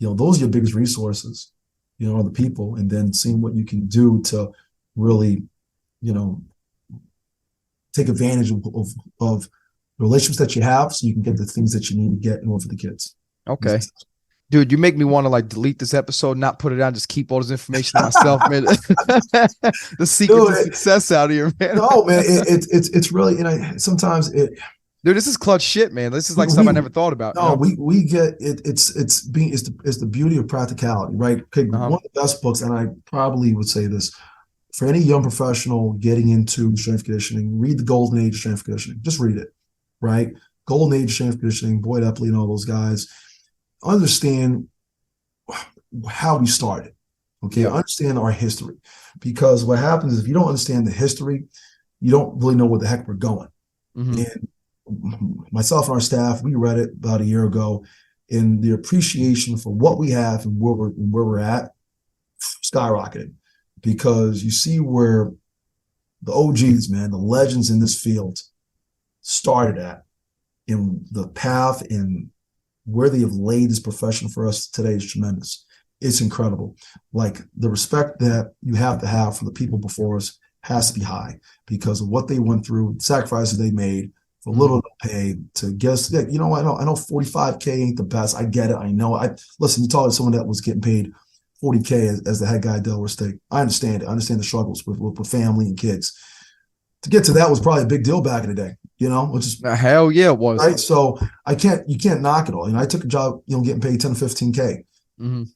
Those are your biggest resources, are the people, and then seeing what you can do to really, take advantage of the relationships that you have so you can get the things that you need to get in order for the kids. Okay. Dude, you make me want to delete this episode, not put it on, just keep all this information to myself, man. The secret to success out here, man. No, man, it's really, sometimes it. Dude, this is clutch shit, man. This is something I never thought about. No, we get it. It's the beauty of practicality, right? Okay, one of the best books, and I probably would say this for any young professional getting into strength conditioning, read the Golden Age of Strength Conditioning. Just read it, right? Golden Age of Strength Conditioning, Boyd Epley, and all those guys. Understand how we started. Okay, understand our history, because what happens is if you don't understand the history, you don't really know where the heck we're going. And myself and our staff, we read it about a year ago, and the appreciation for what we have and where we're at skyrocketed, because you see where the OGs, man, the legends in this field started at, and the path and where they have laid this profession for us today is tremendous. It's incredible. Like, the respect that you have to have for the people before us has to be high because of what they went through, sacrifices they made for little pay to guess. Yeah, you know, I know 45K ain't the best. I get it. I know. Listen, you talk to someone that was getting paid 40K as the head guy at Delaware State. I understand it. I understand the struggles with family and kids. To get to that was probably a big deal back in the day, you know, which is hell yeah, it was. Right. So you can't knock it all. You know, I took a job, you know, getting paid 10 to 15K.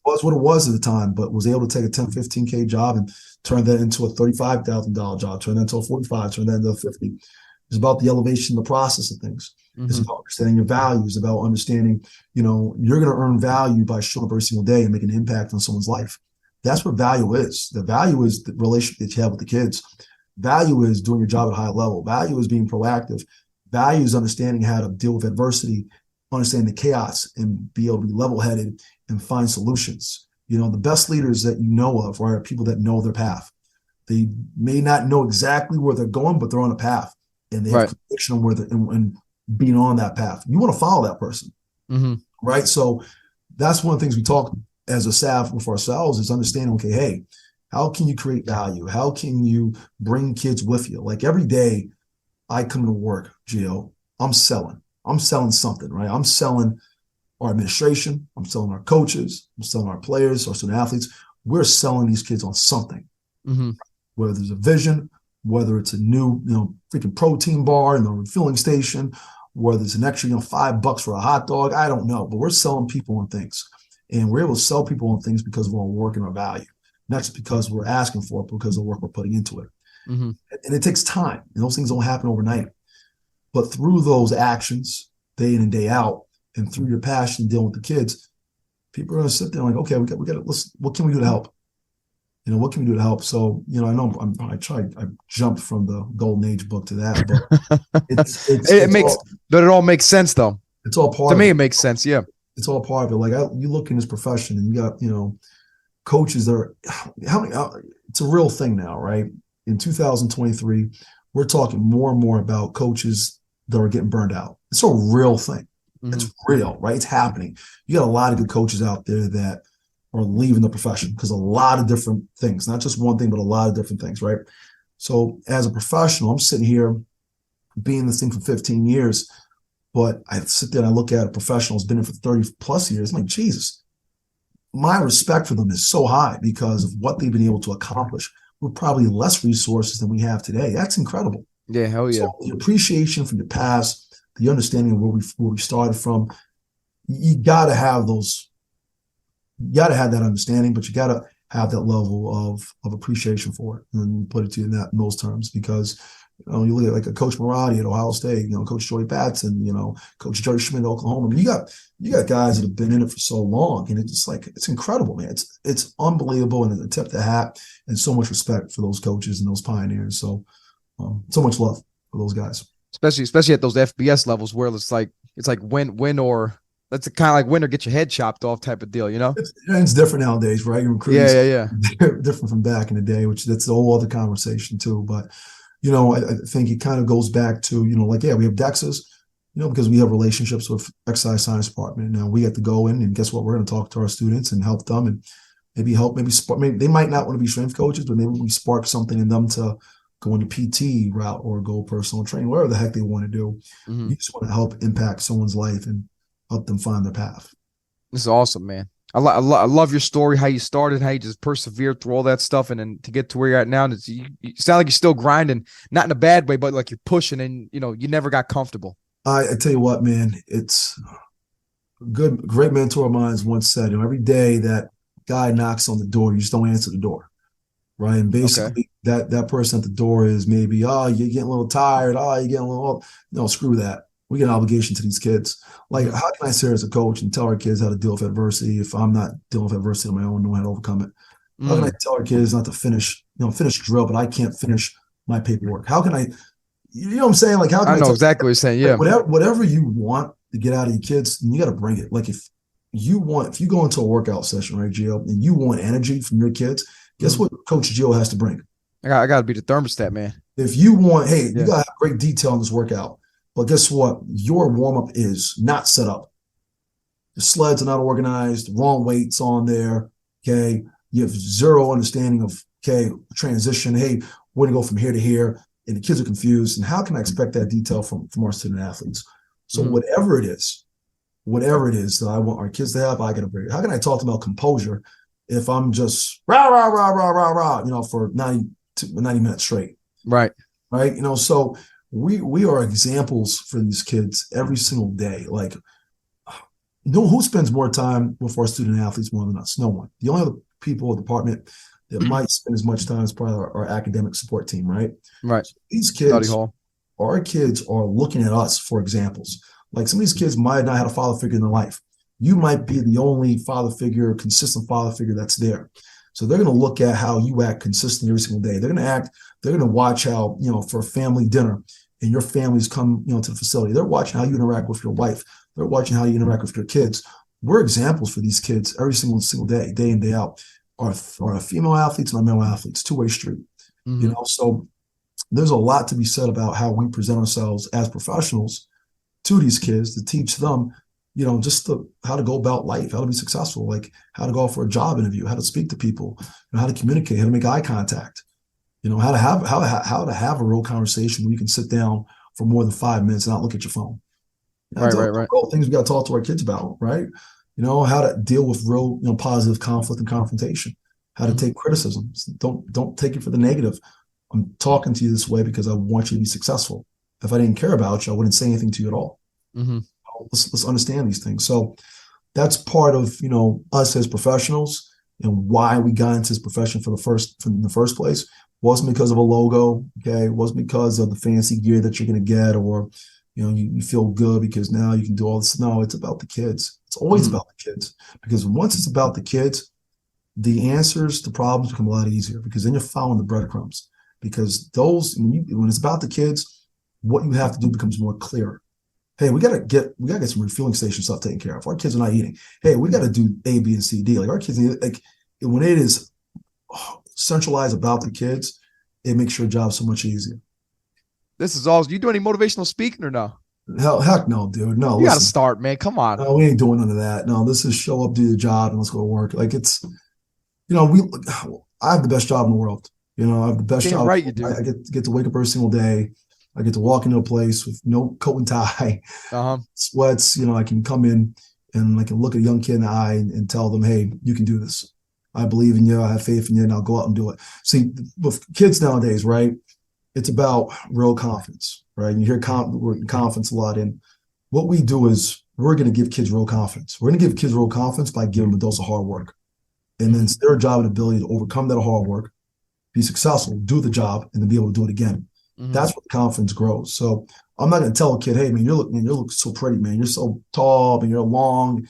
Was what it was at the time, but was able to take a 10, 15K job and turn that into a $35,000 job, turn that into a 45, turn that into a 50. It's about the elevation, the process of things. It's about understanding your values, about understanding, you know, you're going to earn value by showing up every single day and making an impact on someone's life. That's what value is. The value is the relationship that you have with the kids. Value is doing your job at a high level. Value is being proactive. Value is understanding how to deal with adversity, understand the chaos, and be able to be level-headed and find solutions. You know, the best leaders that you know of are people that know their path. They may not know exactly where they're going, but they're on a path, and they have conviction on where they're and being on that path. You want to follow that person, right? So that's one of the things we talk as a staff with ourselves is understanding, okay, hey, how can you create value? How can you bring kids with you? Like, every day I come to work, Gio, I'm selling something, right? I'm selling our administration. I'm selling our coaches. I'm selling our players, our student athletes. We're selling these kids on something, whether there's a vision, whether it's a new, you know, freaking protein bar in the refilling station, whether it's an extra, you know, $5 for a hot dog. I don't know, but we're selling people on things, and we're able to sell people on things because of our work and our value, not just because we're asking for it, but because of the work we're putting into it. And it takes time, and those things don't happen overnight. But through those actions, day in and day out, and through your passion dealing with the kids, people are going to sit there and like, okay, we got to listen. What can we do to help? You know, what can we do to help? So, you know, I know I jumped from the Golden Age book to that, but it all makes sense though. It's all part to me. It makes sense. Yeah, it's all part of it. Like, you look in this profession, and you got, you know, coaches that are it's a real thing now, right? In 2023, we're talking more and more about coaches that are getting burned out. It's a real thing. It's real, right? It's happening. You got a lot of good coaches out there that are leaving the profession because a lot of different things, not just one thing, but a lot of different things, right? So as a professional, I'm sitting here being in this thing for 15 years, but I sit there and I look at a professional who's been in for 30 plus years. I'm like, Jesus, my respect for them is so high because of what they've been able to accomplish with probably less resources than we have today. That's incredible. Yeah, hell yeah. So the appreciation from your past, the understanding of where we started from, you got to have those. You got to have that understanding, but you got to have that level of appreciation for it, and put it to you in those terms. Because, you know, you look at like a Coach Marati at Ohio State, you know, Coach Joey Batson, you know, Coach Jerry Schmidt at Oklahoma. I mean, you got guys that have been in it for so long, and it's just like, it's incredible, man. It's unbelievable, and a tip the hat, and so much respect for those coaches and those pioneers. So so much love for those guys. Especially at those FBS levels where it's like win or that's kind of like win or get your head chopped off type of deal, you know? It's different nowadays, right? Yeah. Different from back in the day, which that's a whole other conversation too. But, you know, I think it kind of goes back to, you know, like, yeah, we have DEXs, you know, because we have relationships with exercise science department. Now we have to go in and guess what? We're going to talk to our students and help them and maybe spark. Maybe they might not want to be strength coaches, but maybe we spark something in them to go into PT route or go personal training, whatever the heck they want to do. You just want to help impact someone's life and help them find their path. This is awesome, man. I love your story, how you started, how you just persevered through all that stuff, and then to get to where you're at now. And you sound like you're still grinding, not in a bad way, but like you're pushing, and you know you never got comfortable. I tell you what, man, it's great mentor of mine once said, you know, every day that guy knocks on the door, you just don't answer the door. Right. And basically that person at the door is maybe, you're getting a little tired. You're getting a little, no, screw that. We get an obligation to these kids. Like, how can I sit as a coach and tell our kids how to deal with adversity if I'm not dealing with adversity on my own, know how to overcome it? How can I tell our kids not to finish drill, but I can't finish my paperwork? How can I, you know what I'm saying? Like, how can I know exactly what you're saying. Yeah. Whatever you want to get out of your kids, you got to bring it. Like, if you go into a workout session, right, Gio, and you want energy from your kids, guess what Coach Gio has to bring? I got to be the thermostat, man. If you want, hey, Yeah. you got to have great detail in this workout. But guess what? Your warm-up is not set up. The sleds are not organized, wrong weights on there. Okay. You have zero understanding of, okay, transition. Hey, we're going to go from here to here. And the kids are confused. And how can I expect that detail from our student athletes? So whatever it is that I want our kids to have, I got to bring it. How can I talk about composure if I'm just rah, rah, rah, rah, rah, rah, for 90 minutes straight? Right. Right. So we are examples for these kids every single day. Like, who spends more time with our student athletes more than us? No one. The only other people in the department that might spend as much time as probably our academic support team, right? Right. So these kids, our kids are looking at us for examples. Like, some of these kids might not have a father figure in their life. You might be the only father figure, consistent father figure that's there. So they're going to look at how you act consistently every single day. They're going to watch how, for a family dinner and your families come, to the facility. They're watching how you interact with your wife. They're watching how you interact with your kids. We're examples for these kids every single day, day in, day out. Our female athletes and our male athletes, two-way street. So there's a lot to be said about how we present ourselves as professionals to these kids to teach them, just how to go about life, how to be successful, like how to go out for a job interview, how to speak to people, how to communicate, how to make eye contact, how to have a real conversation where you can sit down for more than 5 minutes and not look at your phone. Right. Things we got to talk to our kids about, right? How to deal with real, positive conflict and confrontation, how to take criticism. Don't take it for the negative. I'm talking to you this way because I want you to be successful. If I didn't care about you, I wouldn't say anything to you at all. Let's understand these things. So that's part of, us as professionals and why we got into this profession in the first place. Wasn't because of a logo. Okay. It wasn't because of the fancy gear that you're going to get, or, you feel good because now you can do all this. No, it's about the kids. It's always about the kids, because once it's about the kids, the answers to problems become a lot easier, because then you're following the breadcrumbs, because when it's about the kids, what you have to do becomes more clear. Hey, we gotta get some refueling station stuff taken care of. Our kids are not eating. Hey, we got to do A, B, and C, D. Like, our kids, like, when it is centralized about the kids, it makes your job so much easier. This is all. You do any motivational speaking or no? Heck no, dude. No, you got to start, man. Come on. No, we ain't doing none of that. No, this is show up, do your job, and let's go to work. Like, it's, I have the best job in the world. I have the best job. Right, you do. I get to wake up every single day. I get to walk into a place with no coat and tie, sweats. I can come in and I can look at a young kid in the eye and tell them, hey, you can do this. I believe in you. I have faith in you, and I'll go out and do it. See, with kids nowadays, right, it's about real confidence, right? You hear confidence a lot. And what we do is we're going to give kids real confidence. We're going to give kids real confidence by giving them a dose of hard work. And then it's their job and ability to overcome that hard work, be successful, do the job, and then be able to do it again. That's where the confidence grows. So I'm not going to tell a kid, hey, man, you look so pretty, man. You're so tall and you're long.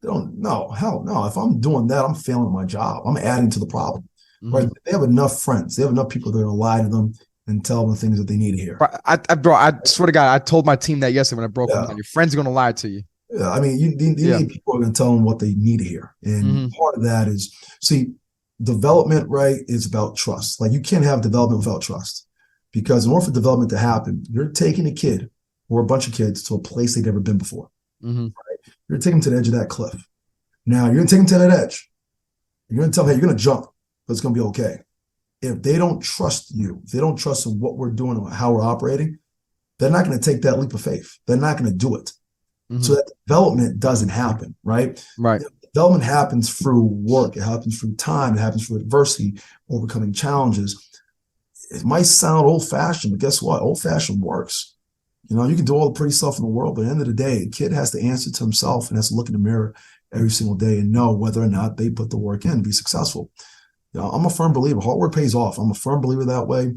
Hell no. If I'm doing that, I'm failing my job. I'm adding to the problem. Right? They have enough friends. They have enough people that are going to lie to them and tell them the things that they need to hear. Bro, I swear to God, I told my team that yesterday when I broke them down. Your friends are going to lie to you. Yeah, I mean, you need people who are going to tell them what they need to hear. And part of that is, development, right, is about trust. Like, you can't have development without trust. Because in order for development to happen, you're taking a kid or a bunch of kids to a place they've never been before. Right? You're taking them to the edge of that cliff. Now, you're going to take them to that edge. You're going to tell them, hey, you're going to jump, but it's going to be okay. If they don't trust you, if they don't trust in what we're doing or how we're operating, they're not going to take that leap of faith. They're not going to do it. So that development doesn't happen, right? Right. Development happens through work. It happens through time. It happens through adversity, overcoming challenges. It might sound old-fashioned, but guess what? Old-fashioned works. You can do all the pretty stuff in the world, but at the end of the day, a kid has to answer to himself and has to look in the mirror every single day and know whether or not they put the work in to be successful. I'm a firm believer. Hard work pays off. I'm a firm believer that way.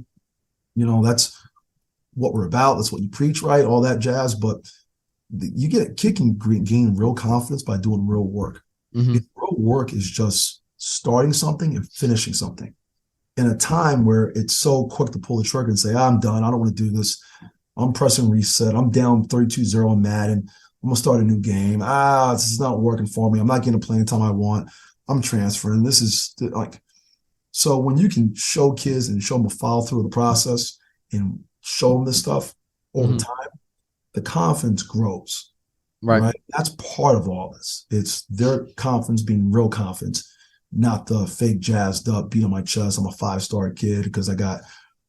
That's what we're about. That's what you preach, right? All that jazz. But you get a kid can gain real confidence by doing real work. Real work is just starting something and finishing something. In a time where it's so quick to pull the trigger and say, I'm done. I don't want to do this. I'm pressing reset. I'm down 32-0 in Madden. I'm going to start a new game. This is not working for me. I'm not getting the playing time I want. I'm transferring. This is like, so when you can show kids and show them a follow through of the process and show them this stuff over time, the confidence grows. Right. That's part of all this. It's their confidence being real confidence, not the fake jazzed up, beat on my chest. I'm a 5-star kid because I got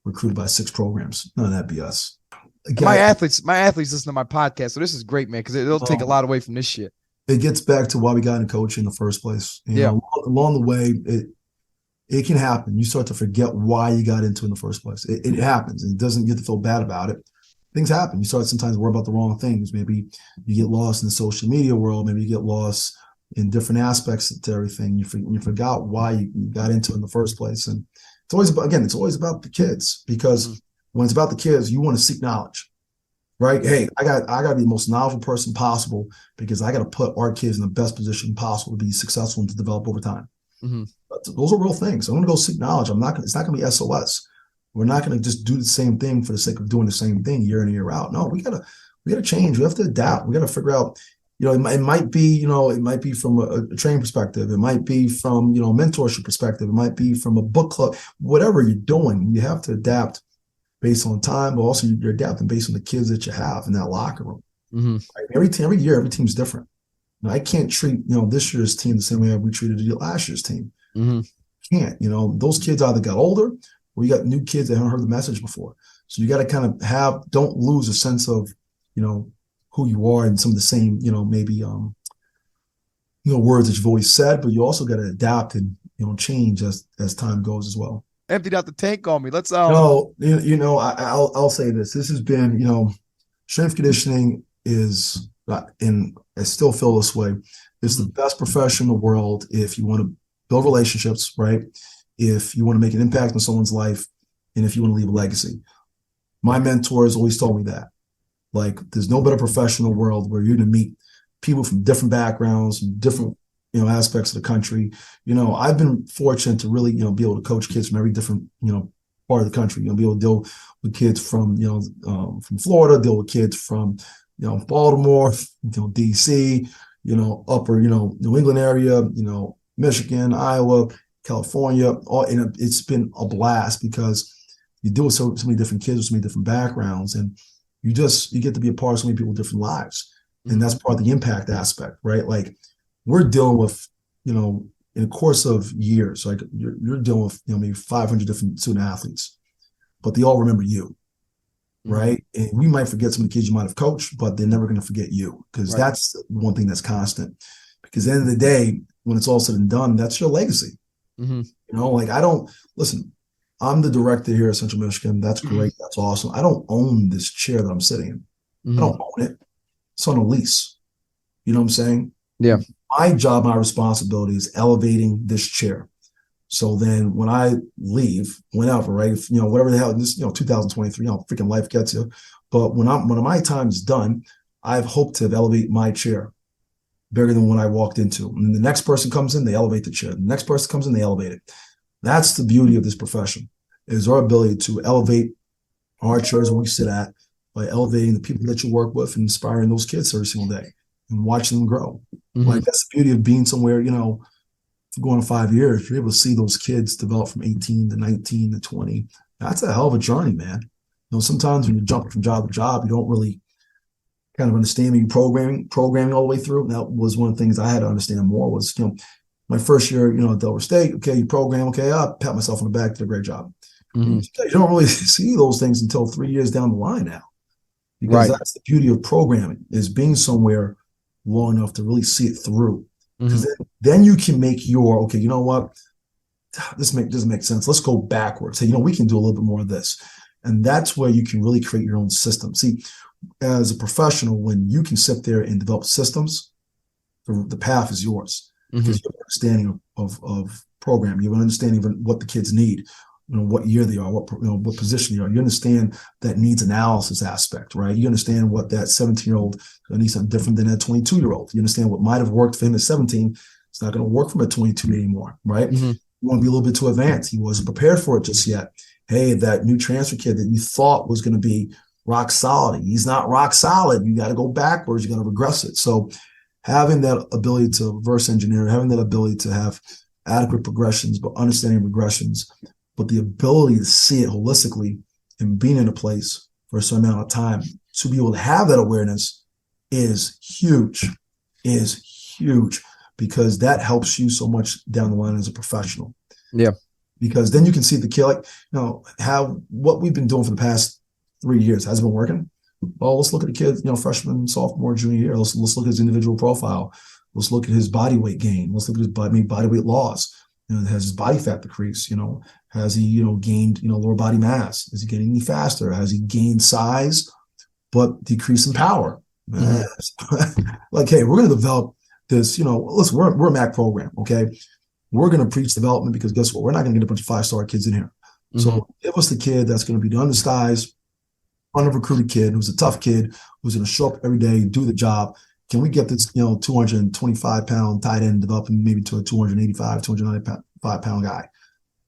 recruited by 6 programs. None of that BS. Again, my athletes listen to my podcast. So this is great, man, because it'll take a lot away from this shit. It gets back to why we got in coaching in the first place. You know, along the way, it can happen. You start to forget why you got into it in the first place. It happens. And it doesn't get to feel bad about it. Things happen. You start sometimes worry about the wrong things. Maybe you get lost in the social media world. Maybe you get lost in different aspects to everything. You forgot why you got into it in the first place. And it's always about the kids, because when it's about the kids, you want to seek knowledge, right? Hey, I got to be the most knowledgeable person possible because I got to put our kids in the best position possible to be successful and to develop over time. But those are real things. I'm going to go seek knowledge. It's not going to be SOS. We're not going to just do the same thing for the sake of doing the same thing year in and year out. No, we gotta change. We have to adapt. We got to figure out, it might be from a training perspective. It might be from, mentorship perspective. It might be from a book club, whatever you're doing, you have to adapt based on time, but also you're adapting based on the kids that you have in that locker room. Right? Every year, every team's different. Now, I can't treat, this year's team the same way we treated last year's team. Can't, those kids either got older, or you got new kids that haven't heard the message before. So you got to kind of don't lose a sense of, who you are and some of the same, maybe, words that you've always said, but you also got to adapt and, change as time goes as well. Emptied out the tank on me. Let's, No, I'll say this. This has been, strength conditioning is, and I still feel this way, it's the best profession in the world if you want to build relationships, right? If you want to make an impact on someone's life, and if you want to leave a legacy. My mentors always told me that. Like, there's no better professional world where you're going to meet people from different backgrounds and different, aspects of the country. I've been fortunate to really, be able to coach kids from every different, part of the country. Be able to deal with kids from, from Florida, deal with kids from, Baltimore, DC, upper, New England area, Michigan, Iowa, California, and it's been a blast because you deal with so many different kids with so many different backgrounds, and you get to be a part of so many people's different lives. And that's part of the impact aspect, right? Like, we're dealing with, in the course of years, like you're dealing with, maybe 500 different student athletes, but they all remember you, right? And we might forget some of the kids you might have coached, but they're never going to forget you, because that's one thing that's constant. Because at the end of the day, when it's all said and done, that's your legacy. I'm the director here at Central Michigan. That's great. That's awesome. I don't own this chair that I'm sitting in. I don't own it. It's on a lease. You know what I'm saying? Yeah. My job, my responsibility is elevating this chair. So then when I leave, whenever, right, whatever the hell, this, 2023, freaking life gets you. But when my time is done, I've hoped to elevate my chair bigger than when I walked into. And the next person comes in, they elevate the chair. The next person comes in, they elevate it. That's the beauty of this profession, is our ability to elevate our chairs where we sit at by elevating the people that you work with and inspiring those kids every single day and watching them grow. Like, that's the beauty of being somewhere, for going 5 years, you're able to see those kids develop from 18 to 19 to 20. That's a hell of a journey, man. Sometimes when you're jumping from job to job, you don't really kind of understand me programming all the way through. And that was one of the things I had to understand more was, my first year, at Delaware State, okay, you program, okay, I'll pat myself on the back, did a great job. You don't really see those things until 3 years down the line now. Because that's the beauty of programming, is being somewhere long enough to really see it through. Because then you can make okay, you know what? This doesn't make sense. Let's go backwards. Say, we can do a little bit more of this. And that's where you can really create your own system. See, as a professional, when you can sit there and develop systems, the path is yours. Because you have an understanding of programming, you have an understanding of what the kids need, what year they are, what position they are. You understand that needs analysis aspect, right? You understand what that 17-year-old needs something different than that 22-year-old. You understand what might have worked for him at 17. It's not going to work for him at 22 anymore, right? You want to be a little bit too advanced. He wasn't prepared for it just yet. Hey, that new transfer kid that you thought was going to be rock solid, he's not rock solid. You got to go backwards. You got to regress it. So having that ability to reverse engineer, having that ability to have adequate progressions, but understanding regressions, but the ability to see it holistically and being in a place for a certain amount of time to be able to have that awareness is huge, because that helps you so much down the line as a professional. Yeah. Because then you can see the kid, like, how what we've been doing for the past 3 years has it been working. Well, let's look at the kid, freshman, sophomore, junior year. Let's look at his individual profile. Let's look at his body weight gain. Let's look at his body weight loss. Has his body fat decreased? Has he, gained, lower body mass? Is he getting any faster? Has he gained size, but decrease in power? Like, hey, we're going to develop this, listen, we're a MAC program, okay? We're going to preach development because guess what? We're not going to get a bunch of 5-star kids in here. So give us the kid that's going to be the undersized, under-recruited kid who's a tough kid who's going to show up every day, do the job. Can we get this, 225-pound tight end developing maybe to a 285, 295-pound guy?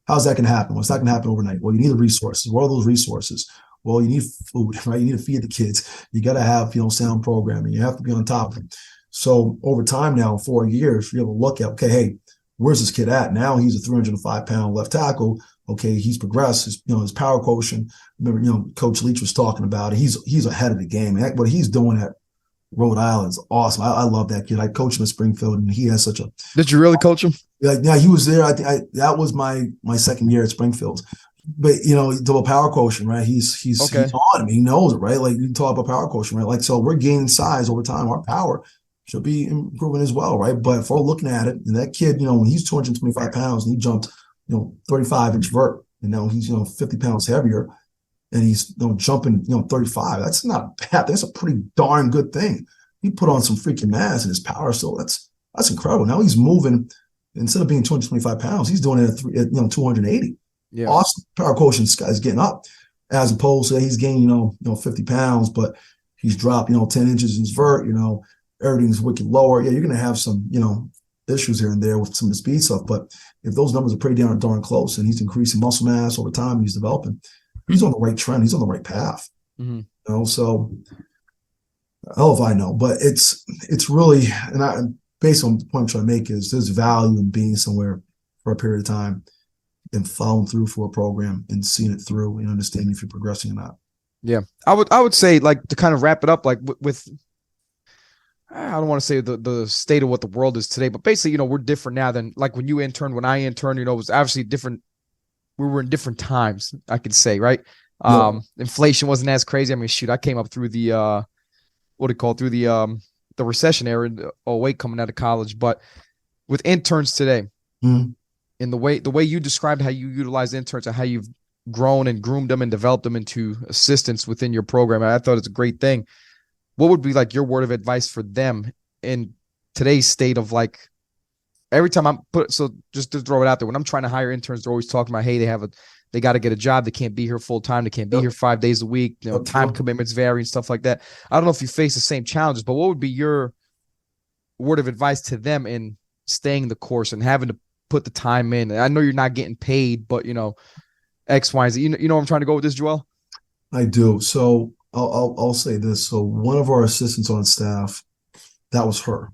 How's that going to happen? Well, it's not going to happen overnight. Well, you need the resources. What are those resources? Well, you need food, right? You need to feed the kids. You got to have, sound programming. You have to be on top of them. So over time now, 4 years, you're able to look at, okay, hey, where's this kid at? Now he's a 305-pound left tackle. Okay, he's progressed. His power quotient. Remember, Coach Leach was talking about it. He's ahead of the game. What he's doing at Rhode Island is awesome. I love that kid. I coached him at Springfield, and he has such a. Did you really coach him? Yeah, he was there. That was my second year at Springfield. But double power quotient, right? He's on him. He knows it, right? Like you talk about power quotient, right? Like so, we're gaining size over time. Our power should be improving as well, right? But if we're looking at it, and that kid, when he's 225 pounds and he jumped, 35-inch vert, and now he's 50 pounds heavier, and he's jumping 35. That's not bad. That's a pretty darn good thing. He put on some freaking mass and his power, so that's incredible. Now he's moving, instead of being 225 pounds, he's doing it at 280. Yeah. Awesome. Power quotient is getting up, as opposed to he's gaining 50 pounds, but he's dropped 10 inches in his vert. Everything's wicked lower. Yeah, you're going to have some issues here and there with some of the speed stuff, but if those numbers are pretty darn close, and he's increasing muscle mass over time, he's developing, he's on the right trend. He's on the right path. So hell if I know, but it's really, and based on the point I'm trying to make is there's value in being somewhere for a period of time and following through for a program and seeing it through and understanding if you're progressing or not. Yeah. I would say, like, to kind of wrap it up, like with I don't want to say the state of what the world is today, but basically, we're different now than like when you interned, when I interned, it was obviously different. We were in different times, I could say, right? Yeah. Inflation wasn't as crazy. I mean, shoot, I came up through the, the recession era in 2008 coming out of college, but with interns today, and the way you described how you utilize interns and how you've grown and groomed them and developed them into assistants within your program, I thought it's a great thing. What would be like your word of advice for them in today's state of, like, every time so just to throw it out there, when I'm trying to hire interns, they're always talking about, hey, they got to get a job. They can't be here full time. They can't be here 5 days a week. Time commitments vary and stuff like that. I don't know if you face the same challenges, but what would be your word of advice to them in staying the course and having to put the time in? I know you're not getting paid, but X, Y, Z. You know where I'm trying to go with this, Joel? I do. So I'll say this. So one of our assistants on staff, that was her.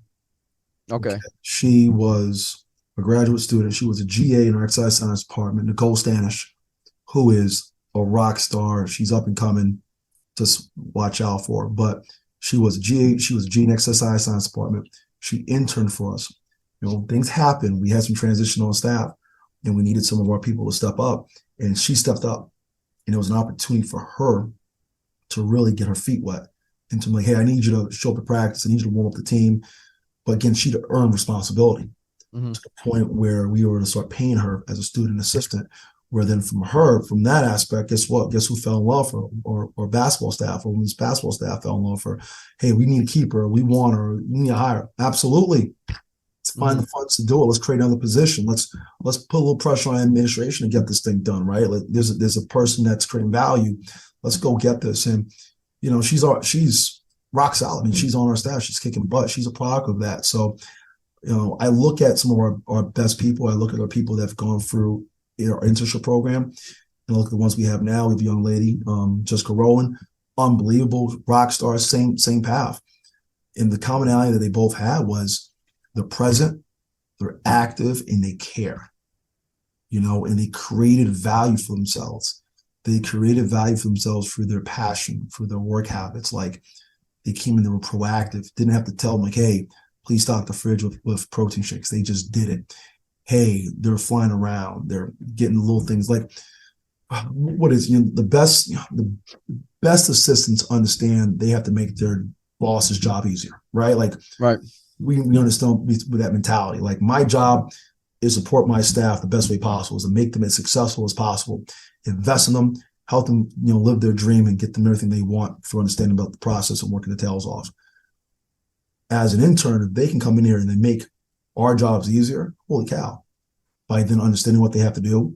Okay. She was a graduate student. She was a GA in our exercise science department, Nicole Stanish, who is a rock star. She's up and coming. Just watch out for her. But she was a GA. She was a GA in exercise science department. She interned for us. Things happened. We had some transition on staff, and we needed some of our people to step up. And she stepped up. And it was an opportunity for her to really get her feet wet and to be like, hey, I need you to show up at practice. I need you to warm up the team. But again, she'd earned responsibility to the point where we were to start paying her as a student assistant, where then from that aspect, guess what? Guess who fell in love with her? Or basketball staff or women's basketball staff fell in love with her. Hey, we need to keep her. We want her. We need to hire her. Absolutely. Let's find the funds to do it. Let's create another position. Let's put a little pressure on administration to get this thing done, right? Like there's a person that's creating value. Let's go get this. And, she's rock solid. I mean, she's on our staff. She's kicking butt. She's a product of that. So, I look at some of our best people. I look at our people that have gone through our internship program, and I look at the ones we have now. We have a young lady, Jessica Rowland, unbelievable rock star, same path. And the commonality that they both had was they're present, they're active, and they care, and they created value for themselves. They created value for themselves through their passion, through their work habits. Like they came in, they were proactive. Didn't have to tell them like, hey, please stock the fridge with protein shakes. They just did it. Hey, they're flying around. They're getting little things like what is the best assistants understand they have to make their boss's job easier, right? Like right. We understand with that mentality. Like my job is support my staff the best way possible, is to make them as successful as possible, invest in them, help them, live their dream and get them everything they want through understanding about the process and working the tails off. As an intern, if they can come in here and they make our jobs easier, holy cow, by then understanding what they have to do,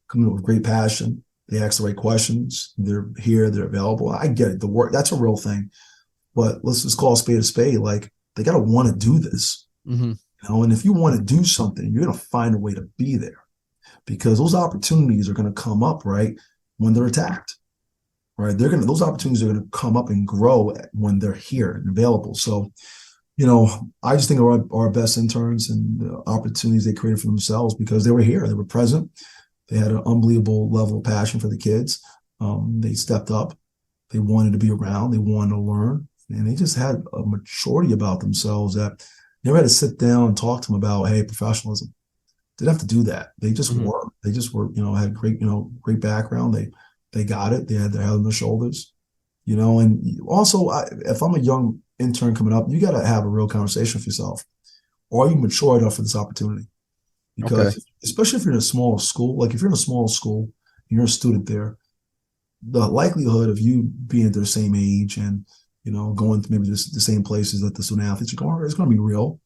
coming up with great passion, they ask the right questions, they're here, they're available. I get it. The work, that's a real thing. But let's just call a spade a spade. Like they got to want to do this. Mm-hmm. And if you want to do something, you're going to find a way to be there because those opportunities are going to come up, right, when they're attacked, right? Those opportunities are going to come up and grow when they're here and available. So, I just think of our best interns and the opportunities they created for themselves because they were here, they were present. They had an unbelievable level of passion for the kids. They stepped up. They wanted to be around. They wanted to learn. And they just had a maturity about themselves that never had to sit down and talk to them about, hey, professionalism. Didn't have to do that. They just were. They just were, had great, great background. They got it. They had their head on their shoulders, and also if I'm a young intern coming up, you got to have a real conversation with yourself. Are you mature enough for this opportunity? Because especially if you're in a small school, like if you're in a small school, and you're a student there, the likelihood of you being their same age and going to maybe the same places that the student athletes are going, it's going to be real.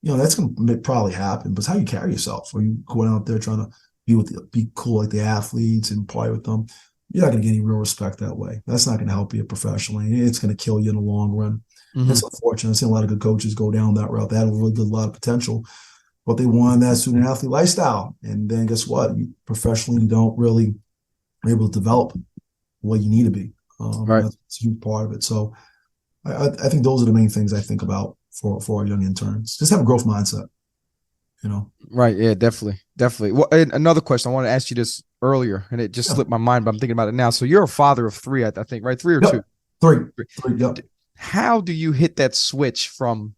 That's going to probably happen, but it's how you carry yourself. Are you going out there trying to be cool like the athletes and play with them? You're not going to get any real respect that way. That's not going to help you professionally. It's going to kill you in the long run. Mm-hmm. It's unfortunate. I've seen a lot of good coaches go down that route. They had a really good lot of potential, but they wanted that student athlete lifestyle. And then guess what? Professionally, you don't really able to develop what you need to be. Right. That's a huge part of it. So I think those are the main things I think about for our young interns. Just have a growth mindset, Right. Yeah, definitely. Well, and another question, I want to ask you this earlier, and it just slipped my mind, but I'm thinking about it now. So you're a father of 3, I think, right? 3 or 2? 3. Yep. How do you hit that switch from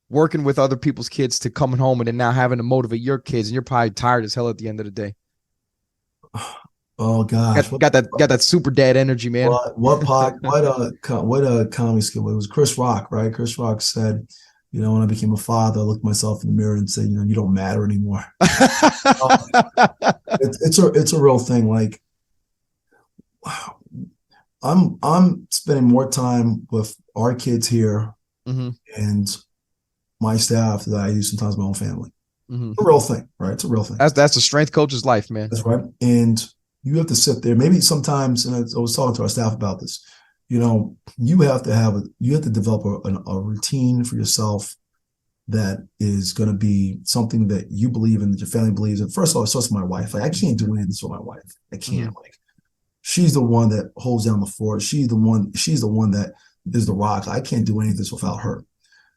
working with other people's kids to coming home and then now having to motivate your kids, and you're probably tired as hell at the end of the day? Oh gosh, got that super dad energy, man. What comedy skill? It was Chris Rock, right? Chris Rock said, when I became a father, I looked at myself in the mirror and said, you don't matter anymore. It's a real thing. Like, I'm spending more time with our kids here and my staff than I do sometimes my own family. It's a real thing, right? It's a real thing. That's a strength coach's life, man. That's right. And you have to sit there. Maybe sometimes, and I was talking to our staff about this. You have to develop a routine for yourself that is going to be something that you believe in, that your family believes in. First of all, it starts with my wife. Like I can't do anything with my wife. I can't. Like she's the one that holds down the fort. She's the one that is the rock. I can't do any of this without her.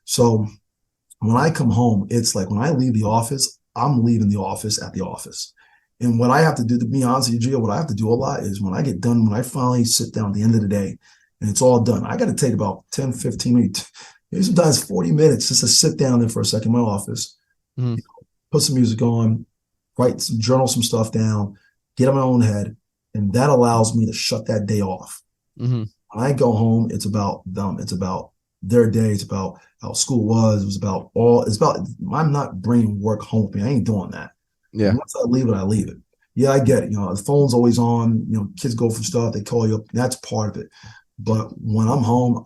So when I come home, it's like when I leave the office, I'm leaving the office at the office. And what I have to do, to be honest with you, Gio, what I have to do a lot is when I finally sit down at the end of the day and it's all done, I got to take about 10, 15 minutes, maybe sometimes 40 minutes just to sit down there for a second in my office, put some music on, journal some stuff down, get in my own head. And that allows me to shut that day off. When I go home, it's about them. It's about their day. It's about how school was. I'm not bringing work home with me. I ain't doing that. Yeah. And once I leave it, I leave it. Yeah, I get it. The phone's always on. Kids go for stuff. They call you up. That's part of it. But when I'm home,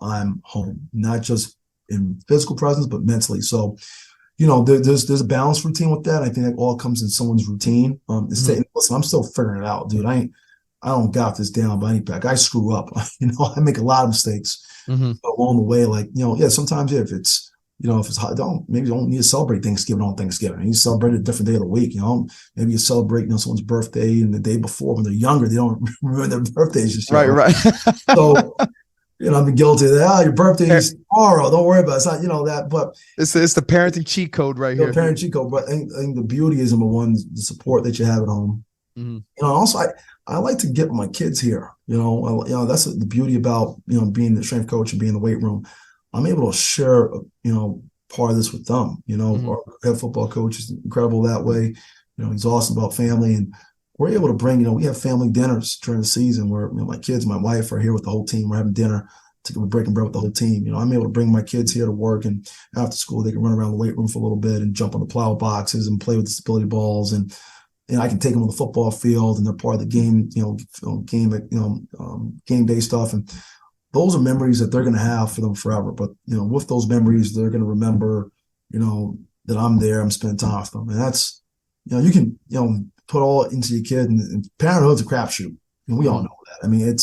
not just in physical presence, but mentally. So, there's a balanced routine with that. I think that all comes in someone's routine. Listen, I'm still figuring it out, dude. I don't got this down by any pack. I screw up. I make a lot of mistakes along the way. Like, sometimes if it's, if it's hot, maybe you don't need to celebrate Thanksgiving on Thanksgiving. You celebrate a different day of the week. Maybe you celebrate, someone's birthday and the day before when they're younger, they don't remember their birthdays. Just, right. So, I've been guilty of that. Your birthday is tomorrow. Don't worry about it. It's not, that. But it's the parenting cheat code right here. Parenting cheat code. But I think the beauty is, number one, the support that you have at home. Also, I like to get my kids here. That's the beauty about, being the strength coach and being in the weight room. I'm able to share, part of this with them. Our head football coach is incredible that way. He's awesome about family, and we're able to bring, we have family dinners during the season where my kids, my wife are here with the whole team. We're having dinner, we're breaking bread with the whole team. I'm able to bring my kids here to work, and after school they can run around the weight room for a little bit and jump on the plow boxes and play with the stability balls, and I can take them on the football field, and they're part of the game, game day stuff. And those are memories that they're going to have for them forever. But, with those memories, they're going to remember, that I'm there, I'm spending time with them. And that's, you can, put all into your kid, and parenthood's a crapshoot. And we all know that. I mean,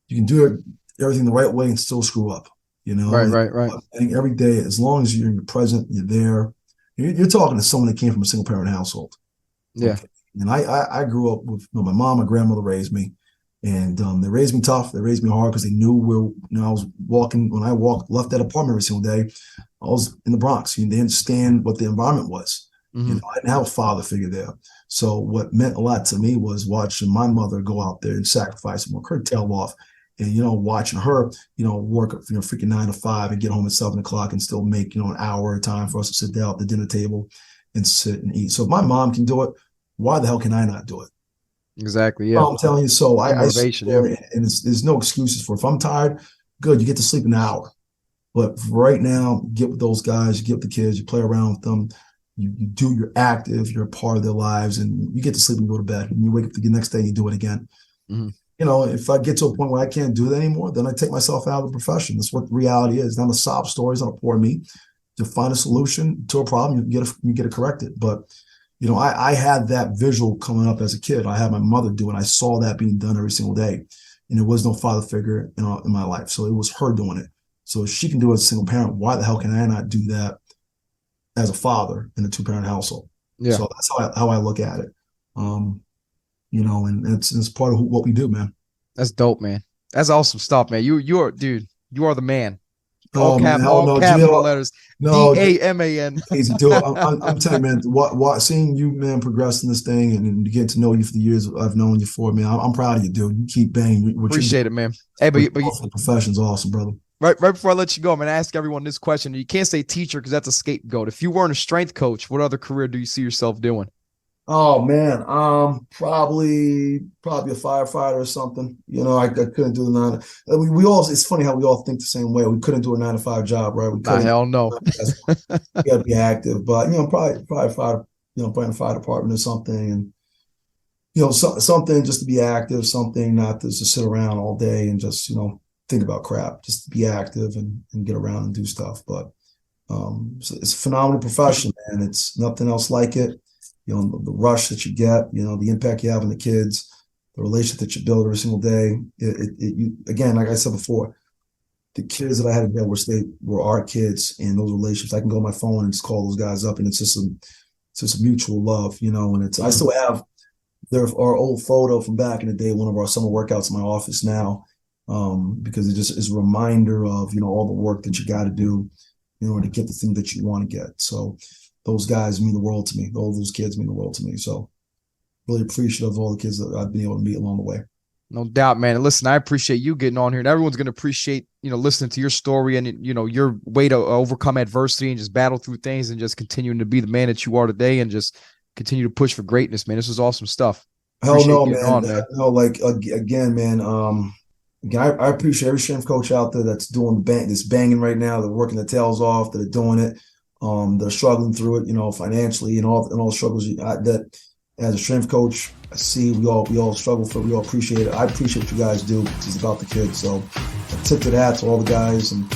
you can do everything the right way and still screw up, Right. I think every day, as long as you're present, you're there, you're talking to someone that came from a single parent household. Yeah. Okay. And I grew up with my mom, my grandmother raised me, and they raised me tough. They raised me hard because they knew where, I was walking. When I left that apartment every single day, I was in the Bronx. They didn't understand what the environment was. I didn't have a father figure there. So what meant a lot to me was watching my mother go out there and sacrifice and work her tail off. And, watching her, work, freaking 9 to 5 and get home at 7 o'clock and still make, an hour of time for us to sit down at the dinner table and sit and eat. So if my mom can do it, why the hell can I not do it? Exactly. Yeah. I'm telling you. So I motivation. And there's no excuses for it. If I'm tired, good. You get to sleep an hour. But right now, get with those guys, you get with the kids, you play around with them. You're active, you're a part of their lives, and you get to sleep and go to bed. And you wake up the next day and you do it again. If I get to a point where I can't do that anymore, then I take myself out of the profession. That's what reality is. Not a sob story, it's not a pour me. To find a solution to a problem, you get it corrected. But I had that visual coming up as a kid. I had my mother do it. I saw that being done every single day, and there was no father figure in my life. So it was her doing it. So if she can do it as a single parent, why the hell can I not do that as a father in a 2-parent household? Yeah. So that's how I look at it. And it's part of what we do, man. That's dope, man. That's awesome stuff, man. You are the man. All capital letters. DAMAN. Easy to it. I'm telling you, man. Seeing you, man, progress in this thing and getting to know you for the years I've known you for, man. I'm proud of you, dude. You keep banging. Appreciate it, man. Hey, but the profession's awesome, brother. Right before I let you go, I'm gonna ask everyone this question. You can't say teacher because that's a scapegoat. If you weren't a strength coach, what other career do you see yourself doing? Oh man, probably a firefighter or something. I couldn't do the 9. We all. It's funny how we all think the same way. We couldn't do a 9 to 5 job, right? We couldn't. Hell no. You got to be active, but probably fighter. Probably in the fire department or something, and something just to be active. Something not to just sit around all day and just think about crap. Just to be active and get around and do stuff. But so it's a phenomenal profession, man. It's nothing else like it. The rush that you get, the impact you have on the kids, the relationship that you build every single day. Again, like I said before, the kids that I had today were our kids, and those relationships. I can go on my phone and just call those guys up, and it's just a mutual love, and I still have our old photo from back in the day, one of our summer workouts in my office now, because it just is a reminder of, all the work that you got to do in order to get the thing that you want to get. So those guys mean the world to me. All those kids mean the world to me. So really appreciative of all the kids that I've been able to meet along the way. No doubt, man. And listen, I appreciate you getting on here, and everyone's going to appreciate, listening to your story and, your way to overcome adversity and just battle through things and just continuing to be the man that you are today and just continue to push for greatness, man. This was awesome stuff. Hell no, man. No, again, man. Again, I appreciate every strength coach out there that's doing this banging right now. They're working their tails off. That are doing it. They're struggling through it, financially and all the struggles that as a strength coach, I see we all struggle for. We all appreciate it. I appreciate what you guys do. It's about the kids. So a tip to that to all the guys and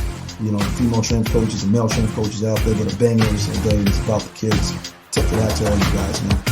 female strength coaches and male strength coaches out there that are banging every single day. It's about the kids. Tip to that to all you guys, man.